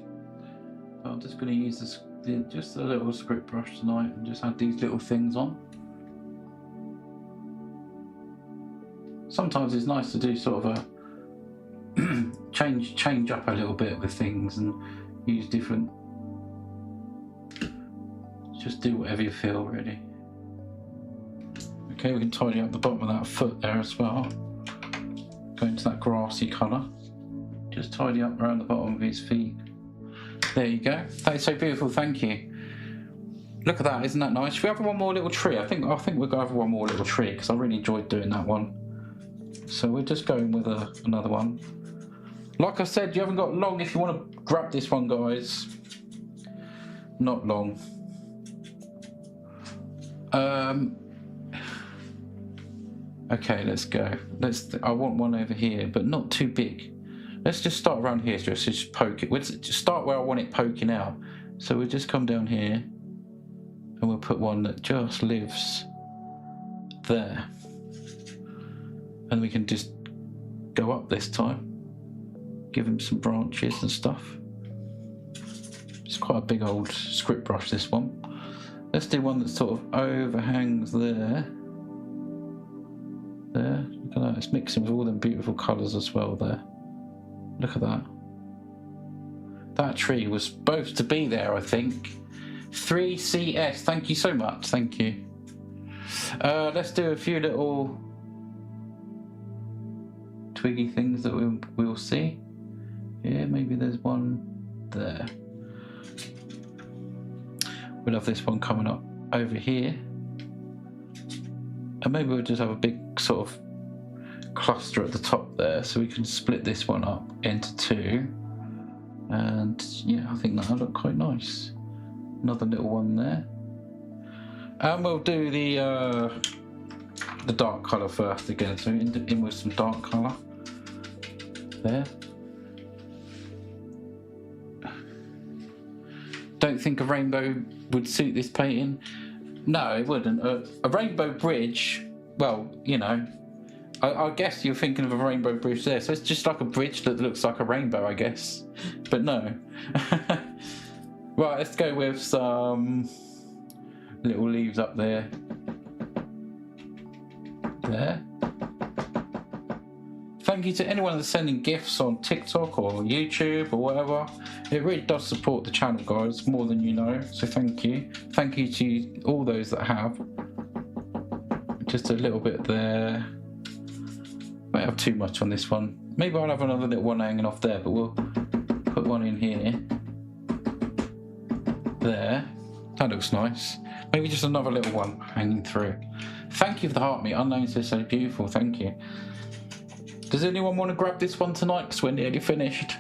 [SPEAKER 1] But I'm just gonna use just a little script brush tonight and just add these little things on. Sometimes it's nice to do sort of a change up a little bit with things and use different. Just do whatever you feel, really. Okay, we can tidy up the bottom of that foot there as well. Go into that grassy colour. Just tidy up around the bottom of his feet. There you go. That is so beautiful. Thank you. Look at that. Isn't that nice? Should we have one more little tree? I think we're going to have one more little tree because I really enjoyed doing that one. So we're just going with another one. Like I said, you haven't got long if you want to grab this one, guys. Not long. Okay, let's go. I want one over here, but not too big. Let's just start around here, just poke it. Let's just start where I want it poking out. So we'll just come down here and we'll put one that just lives there. And we can just go up this time. Give him some branches and stuff. It's quite a big old script brush, this one. Let's do one that sort of overhangs there. There, look at that. It's mixing with all them beautiful colours as well there. Look at that. That tree was supposed to be there, I think. 3CS, thank you so much, thank you. Let's do a few little twiggy things that we'll see. Yeah, maybe there's one there. We'll have this one coming up over here. And maybe we'll just have a big sort of cluster at the top there, so we can split this one up into two. And yeah, I think that'll look quite nice. Another little one there. And we'll do the dark colour first again, so in with some dark colour there. Don't think a rainbow would suit this painting. No, it wouldn't. A rainbow bridge, well, you know, I guess you're thinking of a rainbow bridge there, so it's just like a bridge that looks like a rainbow, I guess. But no. Right, let's go with some little leaves up there. There. Thank you to anyone that's sending gifts on TikTok or YouTube or whatever. It really does support the channel, guys, more than you know. So thank you. Thank you to all those that have. Just a little bit there. Might have too much on this one. Maybe I'll have another little one hanging off there, but we'll one in here. There. That looks nice. Maybe just another little one hanging through. Thank you for the heart, mate. Unknowns are so beautiful. Thank you. Does anyone want to grab this one tonight? Because we're nearly finished.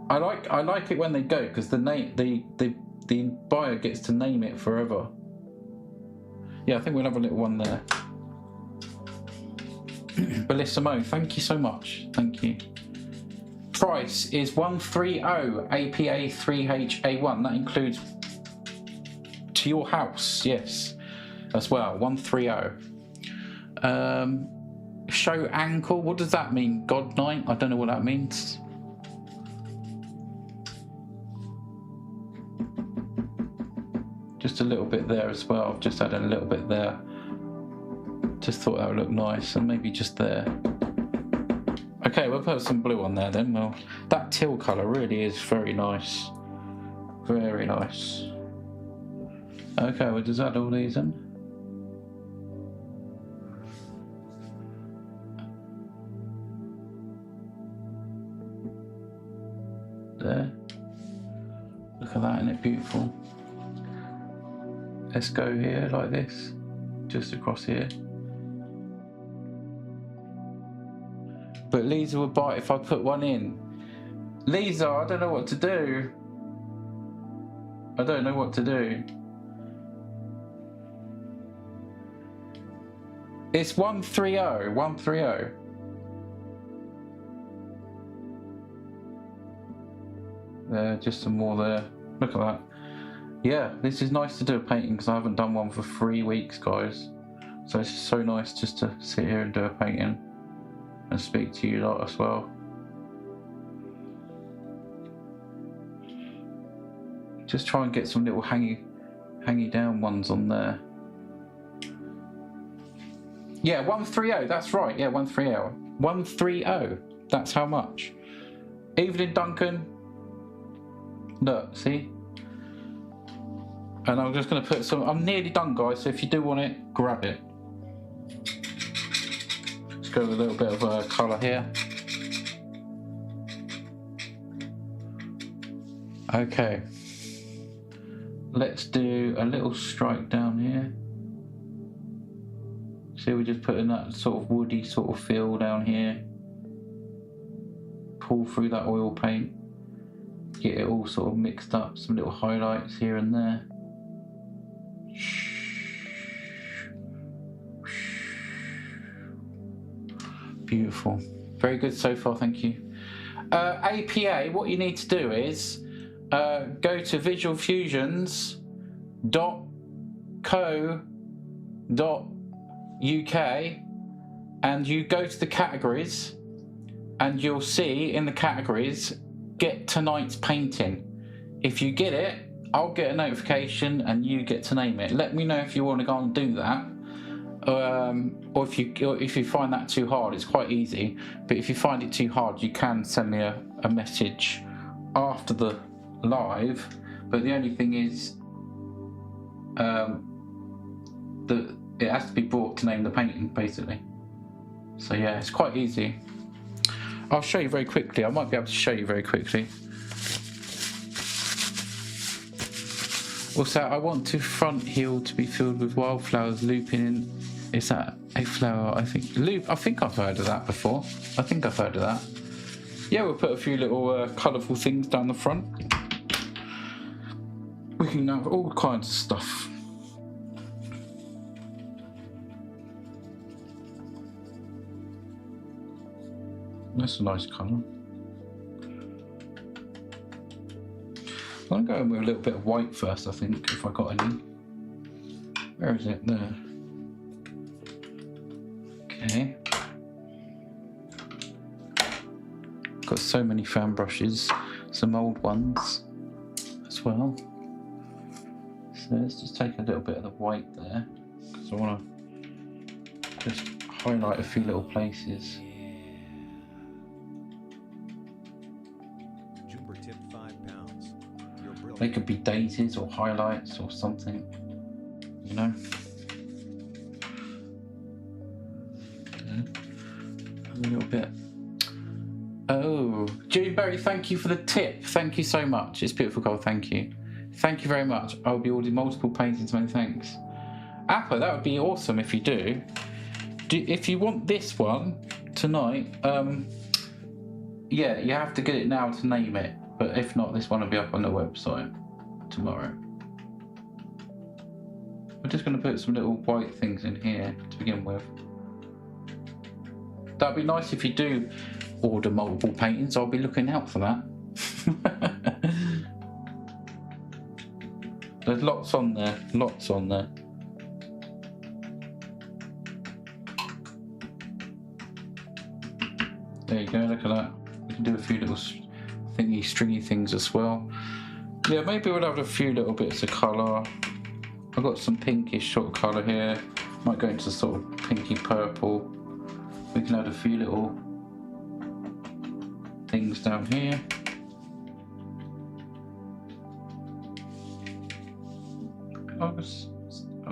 [SPEAKER 1] I like it when they go, because the buyer gets to name it forever. Yeah, I think we'll have a little one there. Bellissimo, thank you so much. Thank you. Price is 130 APA 3HA1. That includes to your house, yes, as well. 130. Show ankle. What does that mean? God night? I don't know what that means. Just a little bit there as well. I've just added a little bit there. Just thought that would look nice, and maybe just there. Okay, we'll put some blue on there then. Well, that teal colour really is very nice. Very nice. Okay, we'll just add all these in. There. Look at that, isn't it beautiful? Let's go here like this, just across here. But Lisa would bite if I put one in. Lisa, I don't know what to do. I don't know what to do. It's 130, 130. There, just some more there. Look at that. Yeah, this is nice to do a painting because I haven't done one for 3 weeks, guys. So it's so nice just to sit here and do a painting and speak to you lot as well. Just try and get some little hangy down ones on there. Yeah, 130, that's right. Yeah, 130. 130, that's how much. Evening, Duncan. Look, see? And I'm just going to put some, I'm nearly done, guys, so if you do want it, grab it. Let's go with a little bit of colour here. Okay. Let's do a little stripe down here. See, we're just putting that sort of woody sort of feel down here. Pull through that oil paint. Get it all sort of mixed up. Some little highlights here and there. Beautiful. Very good so far, thank you. APA, what you need to do is go to visualfusions.co.uk and you go to the categories and you'll see in the categories, get tonight's painting. If you get it, I'll get a notification and you get to name it. Let me know if you want to go and do that. Or if you find that too hard. It's quite easy, but if you find it too hard, you can send me a message after the live. But the only thing is that it has to be brought to name the painting, basically. So yeah, it's quite easy. I'll show you very quickly. I might be able to show you very quickly. Also, I want to front heel to be filled with wildflowers looping in. Is that a flower? I think loop. I think I've heard of that before. I think I've heard of that. Yeah, we'll put a few little colourful things down the front. We can have all kinds of stuff. That's a nice colour. I'm going to go in with a little bit of white first, I think, if I got any. Where is it? There. Okay. Got so many fan brushes, some old ones as well. So let's just take a little bit of the white there, because I want to just highlight a few little places. They could be daisies or highlights or something, you know. A little bit Oh, Juneberry, thank you for the tip. Thank you so much. It's beautiful gold. Thank you. Thank you very much. I'll be ordering multiple paintings. Many thanks. Appa, that would be awesome if you do. If you want this one tonight, yeah, you have to get it now to name it. But if not, this one will be up on the website tomorrow. We're just going to put some little white things in here to begin with. That'd be nice if you do order multiple paintings. I'll be looking out for that. There's lots on there, lots on there. There you go, look at that. We can do a few little thingy, stringy things as well. Yeah, maybe we'll have a few little bits of colour. I've got some pinkish sort of colour here. Might go into sort of pinky purple. We can add a few little things down here.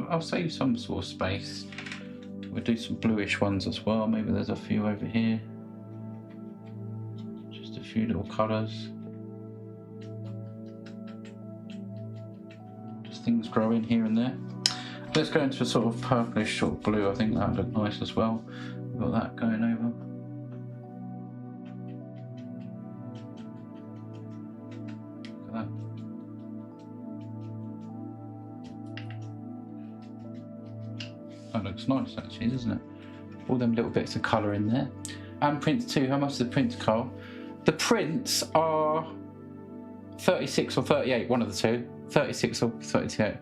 [SPEAKER 1] I'll save some sort of space. We'll do some bluish ones as well. Maybe there's a few over here. Just a few little colours. Just things growing here and there. Let's go into a sort of purplish sort of blue. I think that would look nice as well. We've got that going over. Look at that. That looks nice actually, doesn't it? All them little bits of colour in there. And prints too. How much is the print, Carl? The prints are 36 or 38, one of the two. 36 or 38.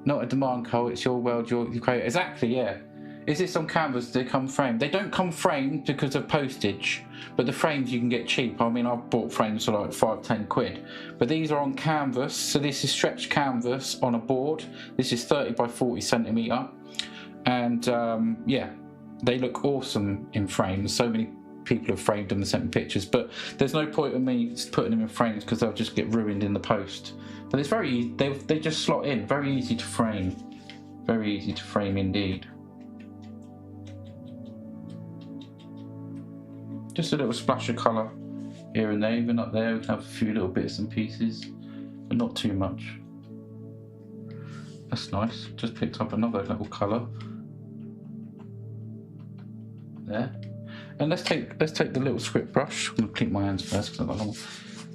[SPEAKER 1] Not a demand, Carl. It's your world, you create. Exactly, yeah. Is this on canvas? Do they come framed? They don't come framed because of postage, but the frames you can get cheap. I mean, I've bought frames for like 5-10 quid, but these are on canvas. So this is stretched canvas on a board. This is 30 by 40 centimetre, and yeah, they look awesome in frames. So many people have framed them and sent me pictures, but there's no point in me putting them in frames because they'll just get ruined in the post. But it's very easy. They just slot in. Very easy to frame. Very easy to frame indeed. Just a little splash of colour here and there, even up there we can have a few little bits and pieces, but not too much. That's nice. Just picked up another little colour there. And let's take the little script brush. I'm going to clean my hands first because I've got long.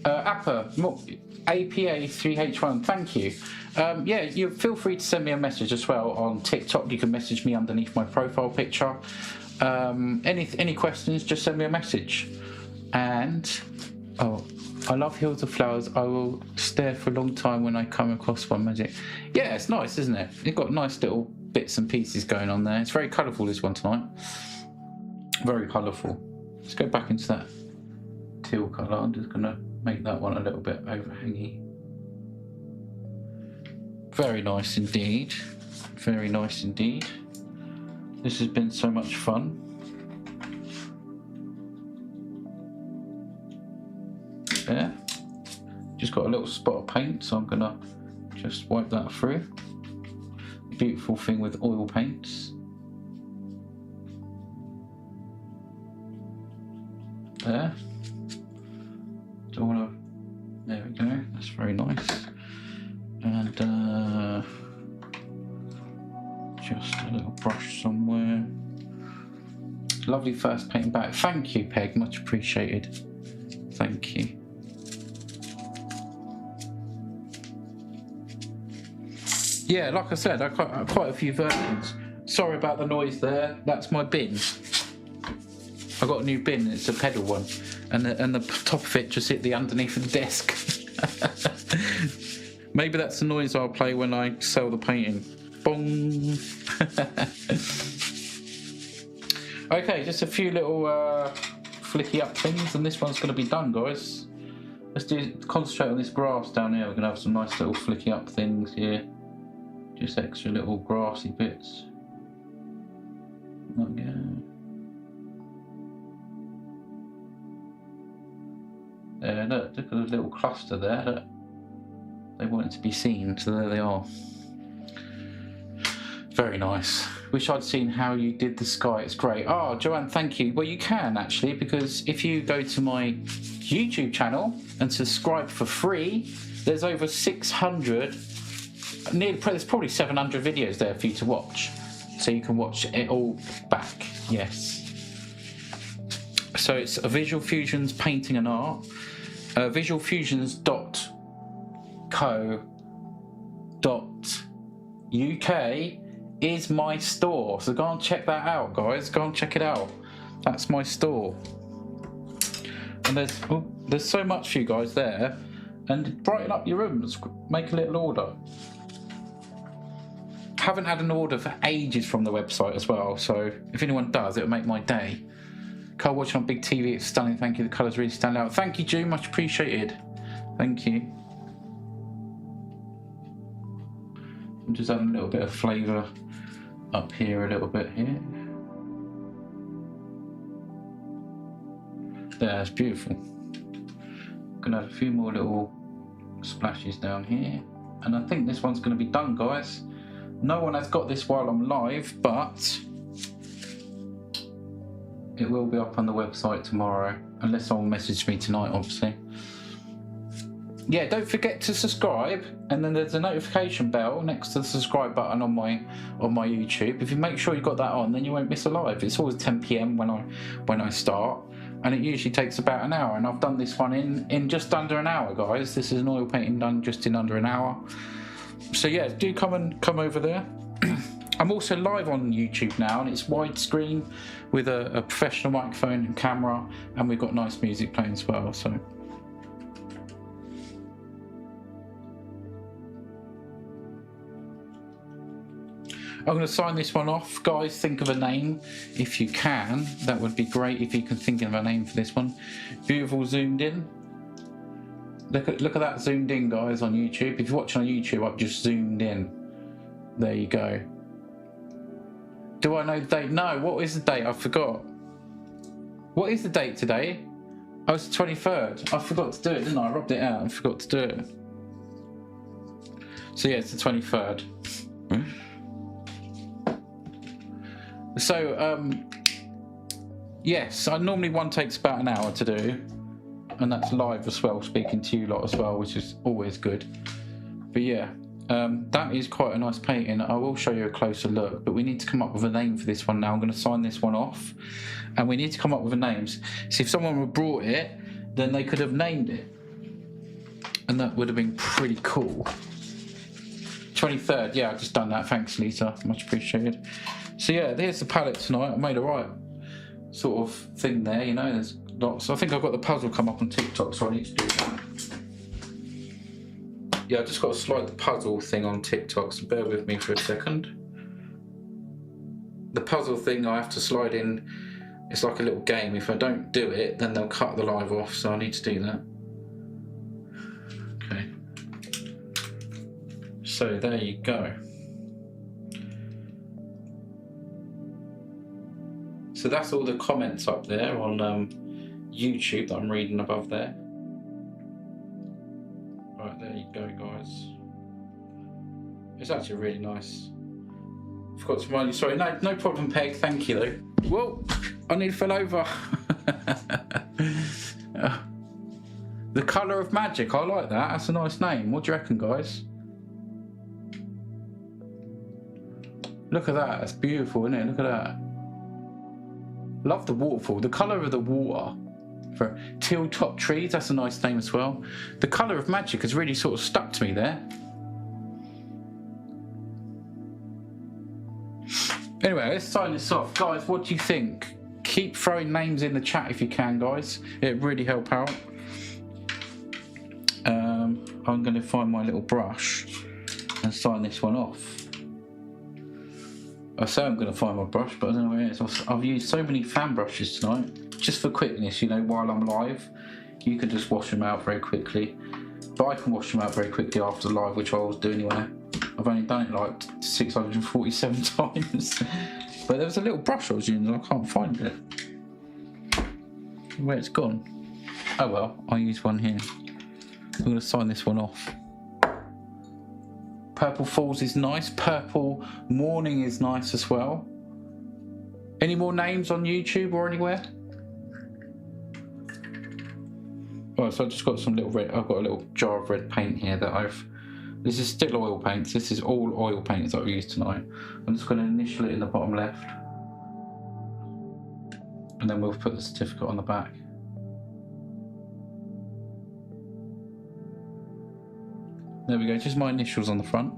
[SPEAKER 1] Appa, APA3H1, thank you. Yeah, you feel free to send me a message as well on TikTok. You can message me underneath my profile picture. Any questions, just send me a message. And oh, I love Hills of Flowers. I will stare for a long time when I come across one magic. Yeah, it's nice, isn't it? You've got nice little bits and pieces going on there. It's very colourful, this one tonight. Very colourful. Let's go back into that teal colour. I'm just going to make that one a little bit overhangy. Very nice indeed. Very nice indeed. This has been so much fun. There. Just got a little spot of paint, so I'm gonna just wipe that through. Beautiful thing with oil paints. There. Don't wanna. There we go. That's very nice. And just a little brush somewhere. Lovely first painting back. Thank you, Peg. Much appreciated. Thank you. Yeah, like I said, I've got quite a few versions. Sorry about the noise there. That's my bin. I got a new bin. It's a pedal one, and the top of it just hit the underneath of the desk. Maybe that's the noise I'll play when I sell the painting. Bong. Okay, just a few little flicky up things, and this one's going to be done, guys. Let's concentrate on this grass down here. We're going to have some nice little flicky up things here. Just extra little grassy bits. Not good. There, look at the little cluster there. Look. They want it to be seen, so there they are. Very nice. Wish I'd seen how you did the sky. It's great. Oh, Joanne, thank you. Well, you can actually, because if you go to my YouTube channel and subscribe for free, there's over 600, there's probably 700 videos there for you to watch. So you can watch it all back. Yes. So it's a Visual Fusions Painting and Art. visualfusions.co.uk is my store, so go and check that out, guys. Go and check it out. That's my store, and there's so much for you guys there, and brighten up your rooms. Make a little order. Haven't had an order for ages from the website as well, so if anyone does, it'll make my day. Can't watch it on big TV. It's stunning. Thank you. The colours really stand out. Thank you, June. Much appreciated. Thank you. I'm just adding a little bit of flavour up here, a little bit here. There, it's beautiful. Gonna add a few more little splashes down here, and I think this one's gonna be done, guys. No one has got this while I'm live, but it will be up on the website tomorrow, unless someone messaged me tonight, obviously. Yeah, don't forget to subscribe, and then there's a notification bell next to the subscribe button on my YouTube. If you make sure you got that on, then you won't miss a live. It's always 10 PM when I start, and it usually takes about an hour. And I've done this one in just under an hour, guys. This is an oil painting done just in under an hour. So yeah, do come over there. I'm also live on YouTube now, and it's widescreen with a professional microphone and camera, and we've got nice music playing as well. So. I'm going to sign this one off. Guys, think of a name if you can. That would be great if you can think of a name for this one. Beautiful zoomed in. Look at that zoomed in, guys, on YouTube. If you're watching on YouTube, I've just zoomed in. There you go. Do I know the date? No, what is the date? I forgot. What is the date today? Oh, it's the 23rd. I forgot to do it, didn't I? I rubbed it out and forgot to do it. So yeah, it's the 23rd. So, yes, normally one takes about an hour to do, and that's live as well, speaking to you lot as well, which is always good. But yeah, that is quite a nice painting. I will show you a closer look, but we need to come up with a name for this one now. I'm going to sign this one off, and we need to come up with a name. See, if someone had brought it, then they could have named it, and that would have been pretty cool. 23rd, yeah, I've just done that. Thanks, Lisa, much appreciated. So yeah, there's the palette tonight. I made a right sort of thing there, you know, there's lots. I think I've got the puzzle come up on TikTok, so I need to do that. Yeah, I just got to slide the puzzle thing on TikTok, so bear with me for a second. The puzzle thing I have to slide in, it's like a little game. If I don't do it, then they'll cut the live off, so I need to do that. Okay. So there you go. So that's all the comments up there on YouTube that I'm reading above there. Right, there you go, guys. It's actually really nice. Forgot to remind you, sorry, no problem, Peg, thank you though. Whoa, I nearly fell over. The Colour of Magic, I like that, that's a nice name. What do you reckon, guys? Look at that, that's beautiful, isn't it? Look at that. Love the waterfall. The colour of the water for teal top trees, that's a nice name as well. The Colour of Magic has really sort of stuck to me there. Anyway, let's sign this off. Guys, what do you think? Keep throwing names in the chat if you can, guys. It'd really help out. I'm going to find my little brush and sign this one off. I say I'm going to find my brush, but I don't know where it is. I've used so many fan brushes tonight, just for quickness, you know, while I'm live. You can just wash them out very quickly. But I can wash them out very quickly after the live, which I always do anyway. I've only done it like 647 times. But there was a little brush I was using and I can't find it. Where it's gone. Oh well, I'll use one here. I'm going to sign this one off. Purple Falls is nice. Purple Morning is nice as well. Any more names on YouTube or anywhere? Right, so I've just got some little red. I've got a little jar of red paint here that this is still oil paints. This is all oil paints that I've used tonight. I'm just going to initial it in the bottom left. And then we'll put the certificate on the back. There we go, just my initials on the front.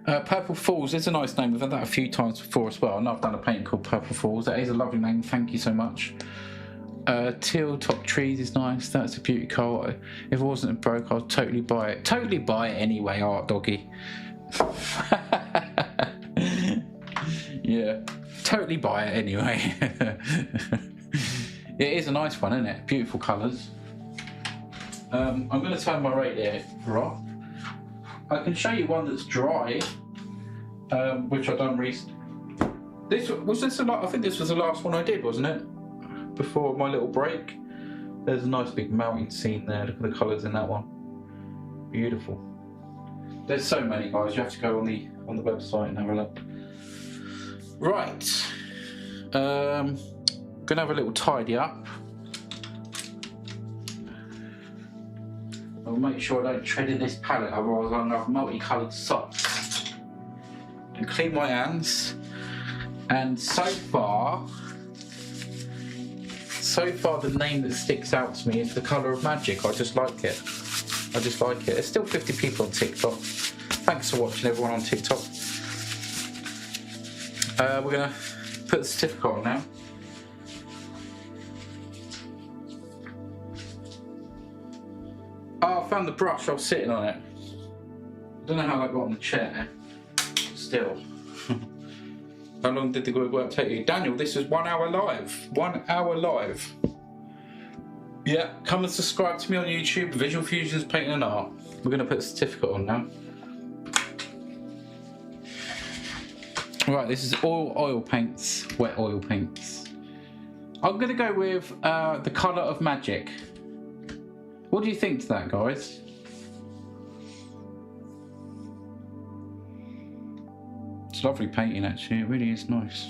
[SPEAKER 1] Purple Falls is a nice name. We've had that a few times before as well. I know I've done a painting called Purple Falls. That is a lovely name, thank you so much. Teal Top Trees is nice. That's a beauty colour. If it wasn't broke, I'd totally buy it. Totally buy it anyway, Art Doggy. Yeah, totally buy it anyway. It is a nice one, isn't it? Beautiful colours. I'm going to turn my radiator off. I can show you one that's dry, which I've done recently. I think this was the last one I did, wasn't it? Before my little break. There's a nice big mountain scene there. Look at the colours in that one. Beautiful. There's so many, guys. You have to go on the website and have a look. Right. Gonna have a little tidy up. I'll make sure I don't tread in this palette, otherwise I'll have multicoloured socks. And clean my hands. And so far the name that sticks out to me is The Colour of Magic. I just like it. There's still 50 people on TikTok. Thanks for watching, everyone on TikTok. We're going to put the certificate on now. Oh, I found the brush, I was sitting on it. I don't know how that got on the chair. Still. How long did the work take you? Daniel, this is 1 hour live. 1 hour live. Yeah, come and subscribe to me on YouTube, Visual Fusions Painting and Art. We're going to put the certificate on now. Right, this is all oil paints, wet oil paints. I'm going to go with The Colour of Magic. What do you think to that, guys? It's lovely painting, actually. It really is nice.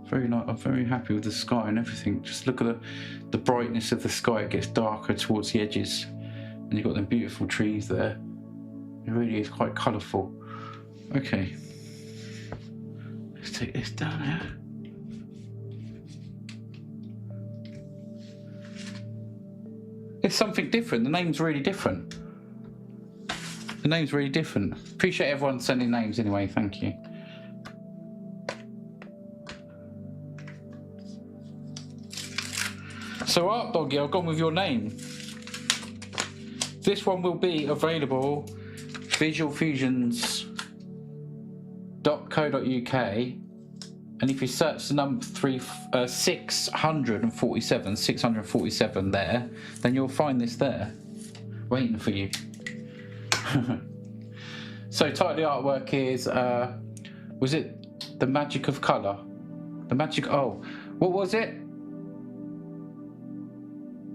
[SPEAKER 1] Very nice. I'm very happy with the sky and everything. Just look at the brightness of the sky. It gets darker towards the edges, and you've got them beautiful trees there. It really is quite colourful. Okay, let's take this down here. It's something different. The name's really different. The name's really different. Appreciate everyone sending names anyway, thank you. So Art Doggy, I've gone with your name. This one will be available visualfusions.co.uk, and if you search the number 647 there, then you'll find this there, waiting for you. So title of the artwork is was it The Magic of Colour? What was it?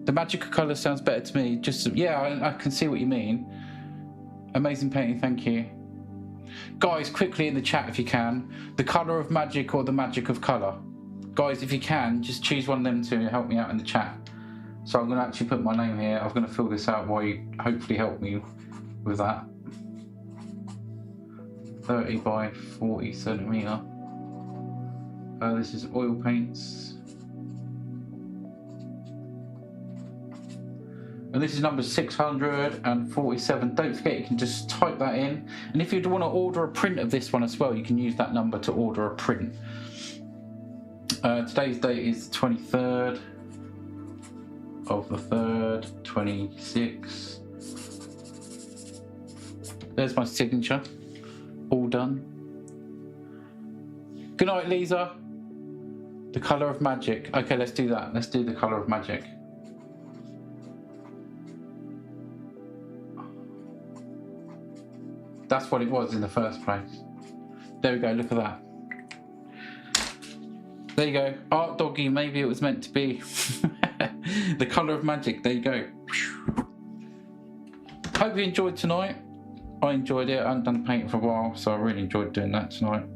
[SPEAKER 1] The Magic of Colour sounds better to me. I can see what you mean. Amazing painting, thank you. Guys, quickly in the chat if you can. The Colour of Magic or The Magic of Colour? Guys, if you can, just choose one of them two and help me out in the chat. So I'm going to actually put my name here. I'm going to fill this out while you hopefully help me with that. 30 by 40 centimetre. This is oil paints. And this is number 647. Don't forget, you can just type that in. And if you want to order a print of this one as well, you can use that number to order a print. Today's date is 23rd of the 3rd, 26. There's my signature. All done. Good night, Lisa. The Colour of Magic. Okay, let's do that. Let's do The Colour of Magic. That's what it was in the first place. There we go, look at that. There you go. Art Doggy, maybe it was meant to be. The Colour of Magic, there you go. Hope you enjoyed tonight. I enjoyed it. I haven't done painting for a while, so I really enjoyed doing that tonight.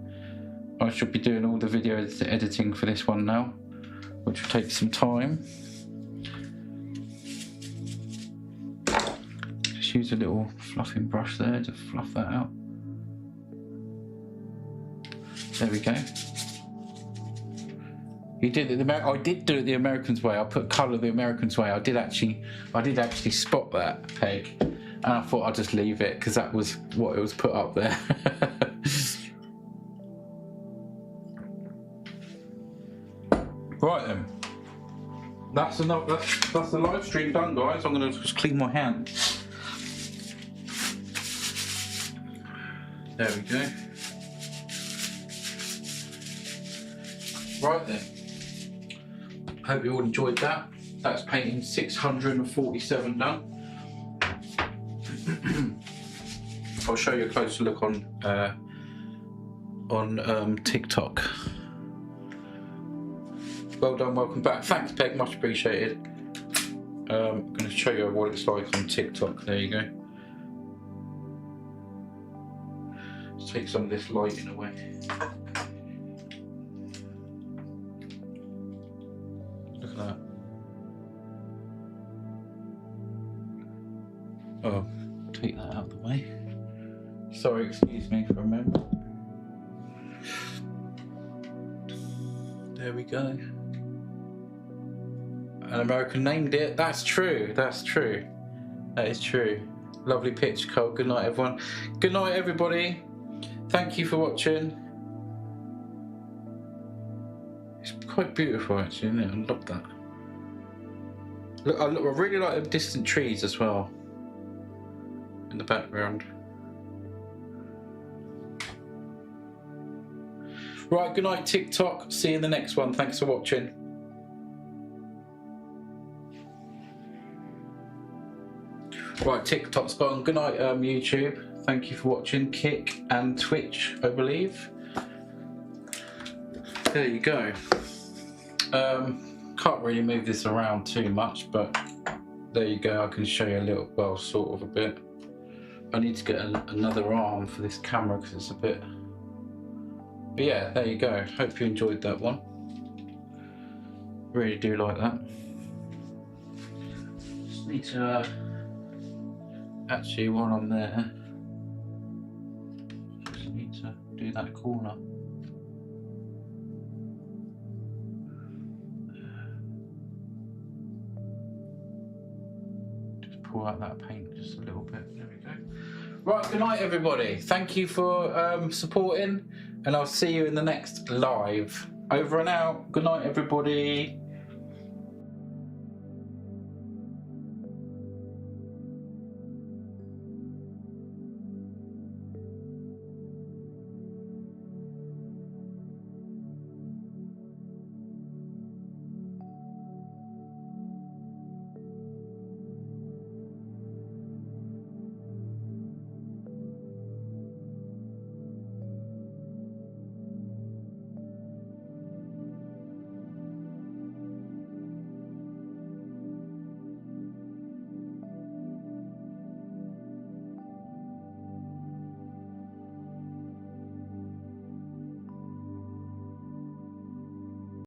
[SPEAKER 1] I should be doing all the video editing for this one now, which will take some time. Just use a little fluffing brush there to fluff that out. There we go. You did it. I did do it the Americans way. I put colour the Americans way. I did actually spot that, Peg, and I thought I'd just leave it because that was what it was put up there. Right then. That's the live stream done, guys. I'm going to just clean my hands. There we go. Right then. Hope you all enjoyed that. That's painting 647 done. I'll show you a closer look on TikTok. Well done, welcome back. Thanks, Peg, much appreciated. I'm going to show you what it's like on TikTok. There you go. Let's take some of this lighting away. Look at that. Oh, take that out of the way. Sorry, excuse me for a moment. There we go. An American named it. That's true. That's true. That is true. Lovely picture, Cole. Good night, everyone. Good night, everybody. Thank you for watching. It's quite beautiful, actually, isn't it? I love that. Look, I really like the distant trees as well in the background. Right, good night, TikTok. See you in the next one. Thanks for watching. Right, TikTok's gone. Good night, YouTube. Thank you for watching. Kick and Twitch, I believe. There you go. Can't really move this around too much, but there you go. I can show you a little, well, sort of a bit. I need to get another arm for this camera because it's a bit. But yeah, there you go. Hope you enjoyed that one. Really do like that. Just need to actually, while I'm there, just need to do that corner. Just pull out that paint just a little bit. There we go. Right, good night, everybody. Thank you for supporting. And I'll see you in the next live. Over and out. Good night, everybody.